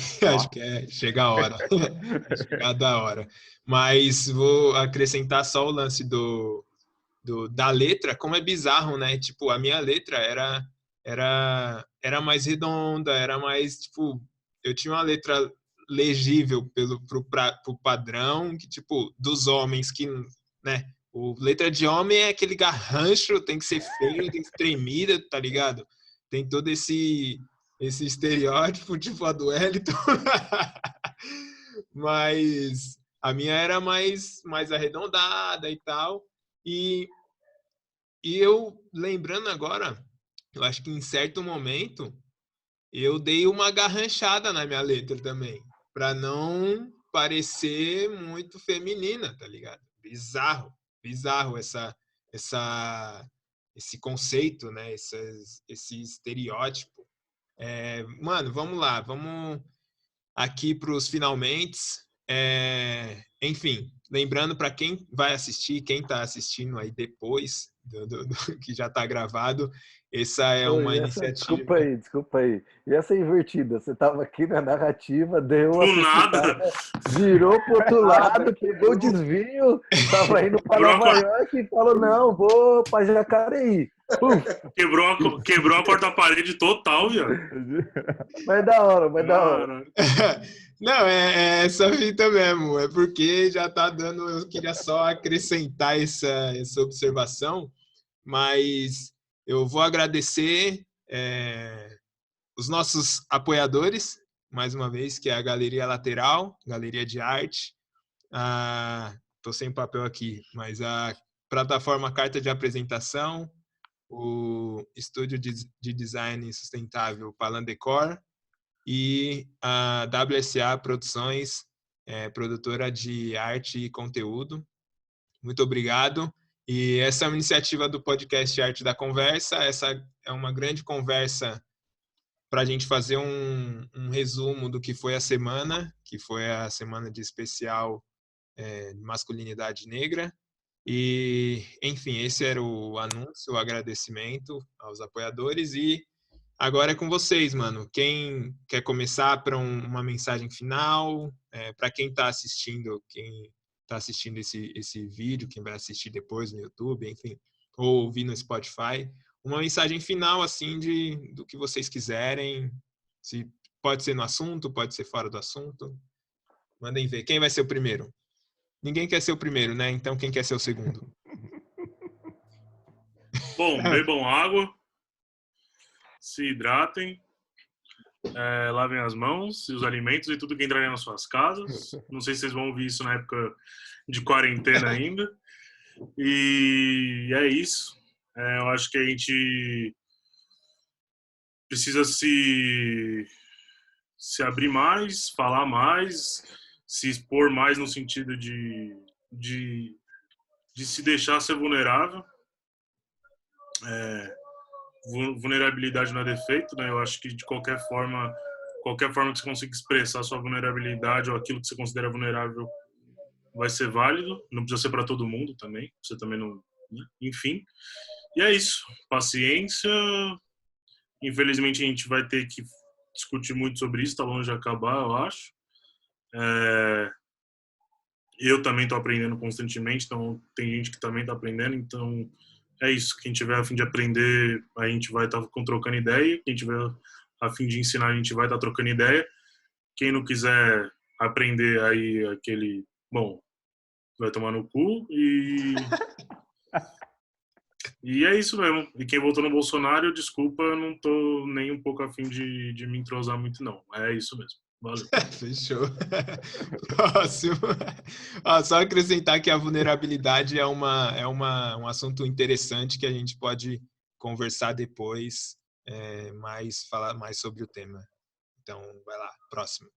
chega a hora. É chegada a hora. Mas vou acrescentar só o lance da letra, como é bizarro, né? Tipo, a minha letra era mais redonda, era mais, tipo, eu tinha uma letra legível pro padrão que, tipo, dos homens que, né? Letra de homem é aquele garrancho, tem que ser feio, tem que ser tremida, tá ligado? Tem todo esse estereótipo, tipo a do Wellington. Mas a minha era mais arredondada e tal. E eu, lembrando agora, eu acho que em certo momento, eu dei uma garranchada na minha letra também, para não parecer muito feminina, tá ligado? Bizarro esse conceito, né? Esse estereótipo. Mano, vamos lá, vamos aqui para os finalmente. Enfim, lembrando para quem vai assistir, quem está assistindo aí depois que já está gravado, essa é uma iniciativa. Desculpa aí. E essa invertida? Você estava aqui na narrativa, deu uma Do nada. virou pro outro lado, pegou o desvio, estava indo para Nova York e falou, não, vou para Jacareí. Quebrou a quarta-parede total, viado. Mas da hora. Não, é essa fita mesmo. É porque já tá dando. Eu queria só acrescentar essa observação, mas eu vou agradecer os nossos apoiadores, mais uma vez, que é a Galeria Lateral, Galeria de Arte. Tô sem papel aqui, mas a plataforma Carta de Apresentação, o estúdio de design sustentável Palandecor e a WSA Produções, produtora de arte e conteúdo. Muito obrigado. E essa é uma iniciativa do podcast Arte da Conversa. Essa é uma grande conversa para a gente fazer um resumo do que foi a semana, que foi a semana de especial masculinidade negra. E, enfim, esse era o anúncio, o agradecimento aos apoiadores. E agora é com vocês, mano. Quem quer começar para uma mensagem final? Para quem está assistindo, esse vídeo, quem vai assistir depois no YouTube, enfim, ou ouvir no Spotify, uma mensagem final, assim, do que vocês quiserem. Pode ser no assunto, pode ser fora do assunto. Mandem ver. Quem vai ser o primeiro? Ninguém quer ser o primeiro, né? Então, quem quer ser o segundo? Bom, bebam água, se hidratem, lavem as mãos e os alimentos e tudo que entrarem nas suas casas. Não sei se vocês vão ouvir isso na época de quarentena ainda. E é isso. Eu acho que a gente precisa se abrir mais, falar mais, se expor mais no sentido de se deixar ser vulnerável. Vulnerabilidade não é defeito, né? Eu acho que de qualquer forma que você consiga expressar sua vulnerabilidade ou aquilo que você considera vulnerável vai ser válido. Não precisa ser para todo mundo também. Você também não... Enfim. E é isso. Paciência. Infelizmente a gente vai ter que discutir muito sobre isso. Tá longe de acabar, eu acho. Eu também estou aprendendo constantemente, então tem gente que também está aprendendo, então é isso. Quem tiver a fim de aprender, a gente vai estar trocando ideia. Quem tiver a fim de ensinar, a gente vai estar trocando ideia. Quem não quiser aprender, aí vai tomar no cu. E é isso mesmo. E quem votou no Bolsonaro, desculpa, eu não tô nem um pouco a fim de me entrosar muito, não. É isso mesmo. Valeu. Fechou. Próximo. Só acrescentar que a vulnerabilidade é um assunto interessante que a gente pode conversar depois, falar mais sobre o tema. Então, vai lá, próximo.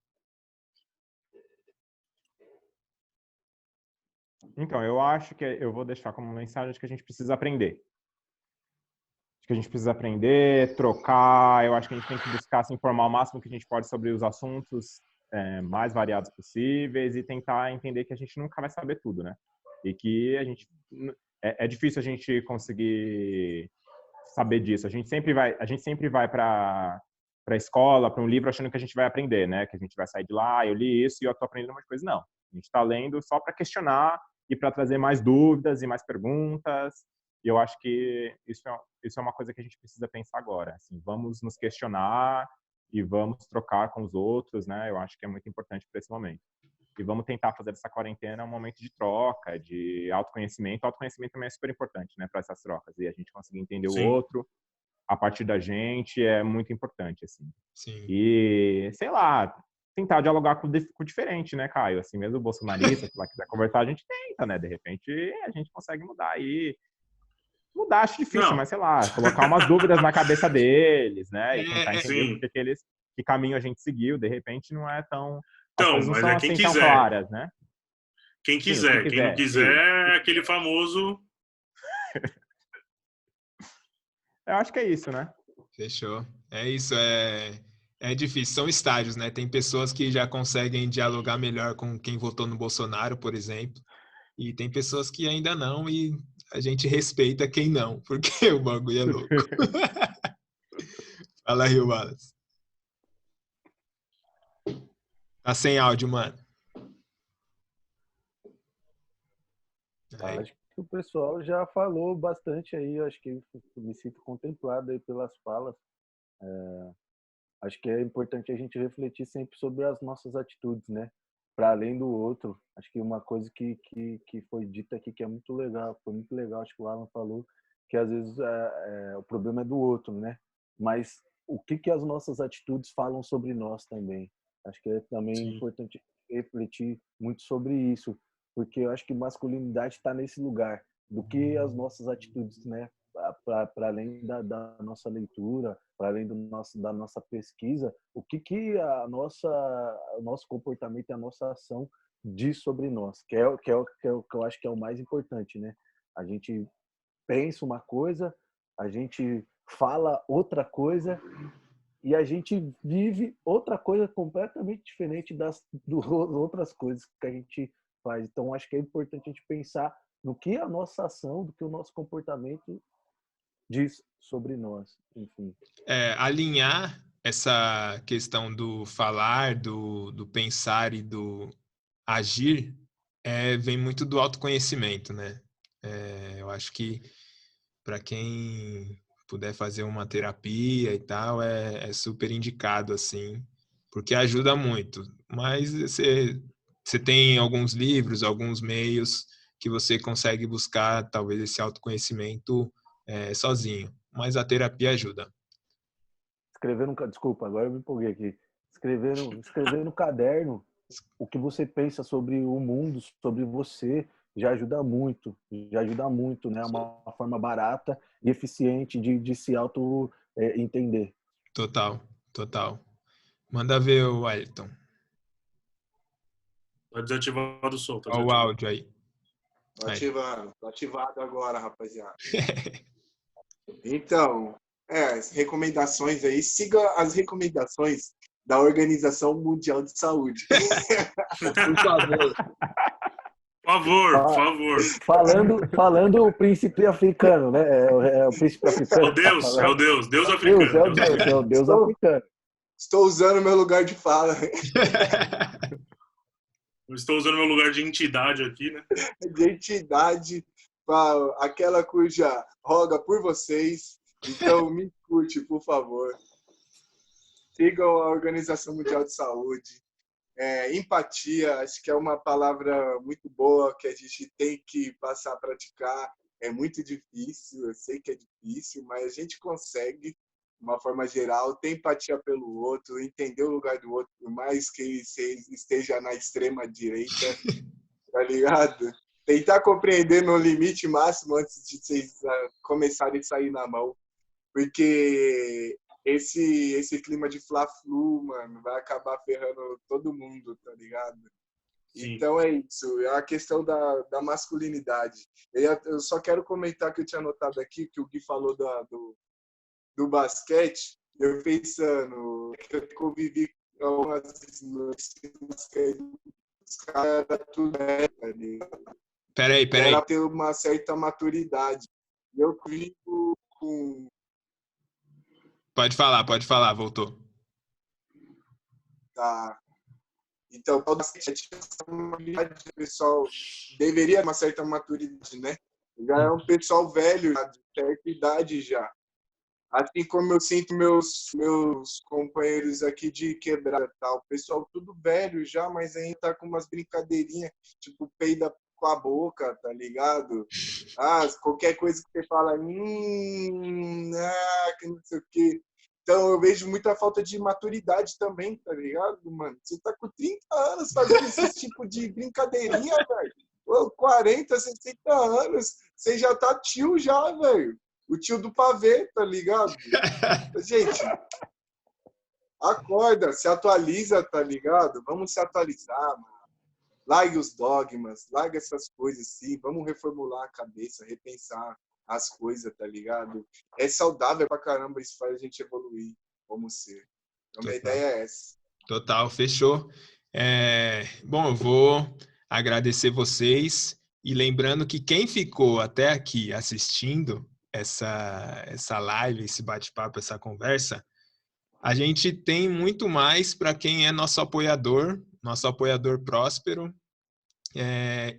Então, eu acho que eu vou deixar como mensagem de que a gente precisa aprender. Acho que a gente precisa aprender, trocar. Eu acho que a gente tem que buscar se informar o máximo que a gente pode sobre os assuntos mais variados possíveis e tentar entender que a gente nunca vai saber tudo, né? E que a gente é difícil a gente conseguir saber disso. A gente sempre vai para a escola, para um livro, achando que a gente vai aprender, né? Que a gente vai sair de lá, eu li isso e eu tô aprendendo uma coisa. Não. A gente está lendo só para questionar e para trazer mais dúvidas e mais perguntas. E eu acho que isso é uma coisa que a gente precisa pensar agora. Assim, vamos nos questionar e vamos trocar com os outros, né? Eu acho que é muito importante para esse momento. E vamos tentar fazer dessa quarentena um momento de troca, de autoconhecimento. O autoconhecimento também é super importante, né, para essas trocas. E a gente conseguir entender o outro a partir da gente é muito importante, assim. Sim. E, sei lá, tentar dialogar com o diferente, né, Caio? Assim, mesmo o bolsonarista, se lá quiser conversar, a gente tenta, né? De repente, a gente consegue mudar aí. Mudar acho difícil, Não. mas sei lá, colocar umas dúvidas na cabeça deles, né? E tentar entender Sim. que caminho a gente seguiu. De repente, não é tão... As Então, coisas não mas são é quem assim tão quiser. claras, né? Quem Sim, quiser. Quem não quiser é aquele famoso... Eu acho que é isso, né? Fechou. É isso, é difícil. São estágios, né? Tem pessoas que já conseguem dialogar melhor com quem votou no Bolsonaro, por exemplo, e tem pessoas que ainda não, e a gente respeita quem não, porque o bagulho é louco. Fala aí, Wallace. Tá sem áudio, mano. Aí. Acho que o pessoal já falou bastante aí, acho que me sinto contemplado aí pelas falas. Acho que é importante a gente refletir sempre sobre as nossas atitudes, né? Para além do outro. Acho que uma coisa que foi dita aqui que é muito legal, foi muito legal, acho que o Alan falou, que às vezes o problema é do outro, né? Mas o que as nossas atitudes falam sobre nós também. Acho que é também importante refletir muito sobre isso, porque eu acho que masculinidade está nesse lugar, do que as nossas atitudes, né? Para além da nossa leitura, para além da nossa pesquisa, o que o nosso comportamento e a nossa ação diz sobre nós, que é o que eu acho que é o mais importante, né? A gente pensa uma coisa, a gente fala outra coisa e a gente vive outra coisa completamente diferente das outras coisas que a gente faz. Então, acho que é importante a gente pensar no que a nossa ação, do que o nosso comportamento diz sobre nós, enfim. Alinhar essa questão do falar, do pensar e do agir vem muito do autoconhecimento, né? Eu acho que para quem puder fazer uma terapia e tal, é super indicado, assim, porque ajuda muito. Mas você tem alguns livros, alguns meios que você consegue buscar, talvez, esse autoconhecimento sozinho. Mas a terapia ajuda. Desculpa, agora eu me empolguei aqui. Escrever no caderno o que você pensa sobre o mundo, sobre você, já ajuda muito, né? É uma forma barata e eficiente de se auto-entender. Total. Manda ver o Wellington. Tá desativado o som. Olha o áudio aí. Tô ativado agora, rapaziada. Então, as recomendações aí, siga as recomendações da Organização Mundial de Saúde. Por favor. Por favor. Falando o príncipe africano, né? É o príncipe africano. É o Deus africano. É o Deus africano. Estou usando meu lugar de fala. Estou usando meu lugar de entidade aqui, né? De entidade, aquela cuja roga por vocês. Então, me escute, por favor. Sigam a Organização Mundial de Saúde. Empatia, acho que é uma palavra muito boa que a gente tem que passar a praticar. É muito difícil, eu sei que é difícil, mas a gente consegue, de uma forma geral, ter empatia pelo outro, entender o lugar do outro, por mais que ele esteja na extrema direita, tá ligado? Tentar compreender no limite máximo antes de vocês começarem a sair na mão, porque esse clima de fla-flu, mano, vai acabar ferrando todo mundo, tá ligado? Sim. Então é isso, é a questão da masculinidade. Eu só quero comentar que eu tinha anotado aqui, que o Gui falou do basquete, eu pensando, que eu convivi com algumas noites no basquete, os caras eram tudo ali. Peraí. Era ter uma certa maturidade. Eu vivo com... Pode falar, voltou. Tá. Então, o basquete, o pessoal deveria ter uma certa maturidade, né? Já é um pessoal velho, de certa idade já. Assim como eu sinto meus companheiros aqui de quebrada, tal, o pessoal tudo velho já, mas ainda tá com umas brincadeirinhas, tipo peida com a boca, tá ligado? Qualquer coisa que você fala, que não sei o quê. Então eu vejo muita falta de maturidade também, tá ligado, mano? Você tá com 30 anos fazendo esse tipo de brincadeirinha, velho. 40, 60 anos, você já tá tio já, velho. O tio do pavê, tá ligado? Gente, acorda, se atualiza, tá ligado? Vamos se atualizar, mano. Largue os dogmas, largue essas coisas assim, vamos reformular a cabeça, repensar as coisas, tá ligado? É saudável pra caramba, isso faz a gente evoluir como ser. Então, minha ideia é essa. Total, fechou. Bom, eu vou agradecer vocês e lembrando que quem ficou até aqui assistindo essa live, esse bate-papo, essa conversa, a gente tem muito mais para quem é nosso apoiador próspero,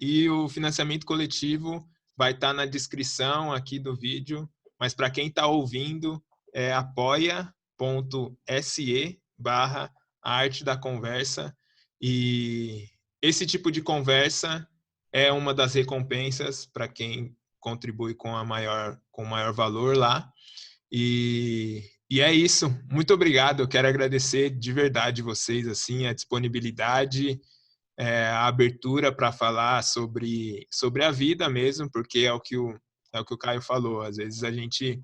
e o financiamento coletivo vai estar na descrição aqui do vídeo, mas para quem está ouvindo, é apoia.se/arte da conversa, e esse tipo de conversa é uma das recompensas para quem contribui com maior valor lá. E é isso. Muito obrigado. Eu quero agradecer de verdade vocês, assim, a disponibilidade, a abertura para falar sobre a vida mesmo, porque é o que o Caio falou. Às vezes a gente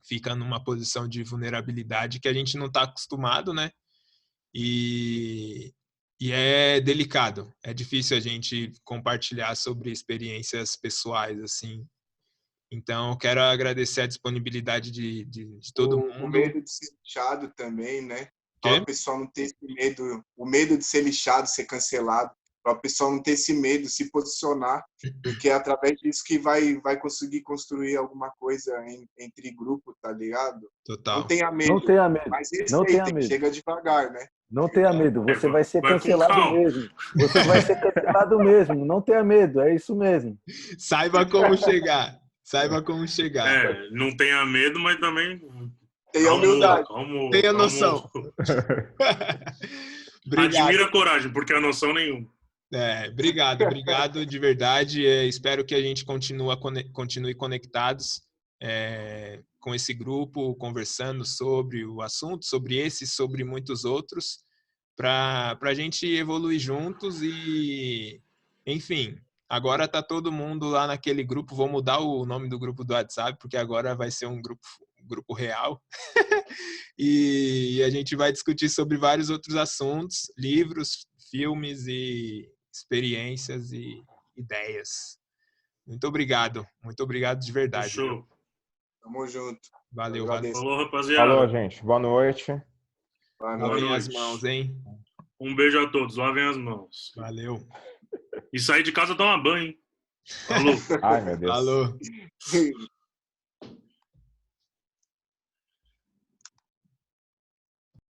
fica numa posição de vulnerabilidade que a gente não está acostumado, né? E é delicado. É difícil a gente compartilhar sobre experiências pessoais, assim. Então, eu quero agradecer a disponibilidade de todo mundo. O medo de ser lixado também, né? Para Quê? o pessoal não ter esse medo, o medo de ser lixado, ser cancelado, para o pessoal não ter esse medo, se posicionar, porque é através disso que vai conseguir construir alguma coisa entre grupo, tá ligado? Total. Não tenha medo. Não tenha medo. Mas Não tenha medo. chega devagar, né? Não tenha medo, você vai ser vai com cancelado calma. mesmo. Você vai ser cancelado mesmo. Não tenha medo, é isso mesmo. Saiba como chegar. Não tenha medo, mas também Tenha humildade. Tenha noção. Admira a coragem, porque a noção nenhuma. Obrigado de verdade. Espero que a gente continue conectados com esse grupo, conversando sobre o assunto, sobre esse, sobre muitos outros, para a gente evoluir juntos e, enfim, agora tá todo mundo lá naquele grupo. Vou mudar o nome do grupo do WhatsApp, porque agora vai ser um grupo real. E a gente vai discutir sobre vários outros assuntos, livros, filmes e experiências e ideias. Muito obrigado de verdade. Fechou. Tamo junto. Valeu. Falou, rapaziada. Falou, gente. Boa noite. Lavem as mãos, hein? Um beijo a todos. Lavem as mãos. Valeu. E sair de casa, toma banho, hein? Falou. Ai, meu Deus. Falou.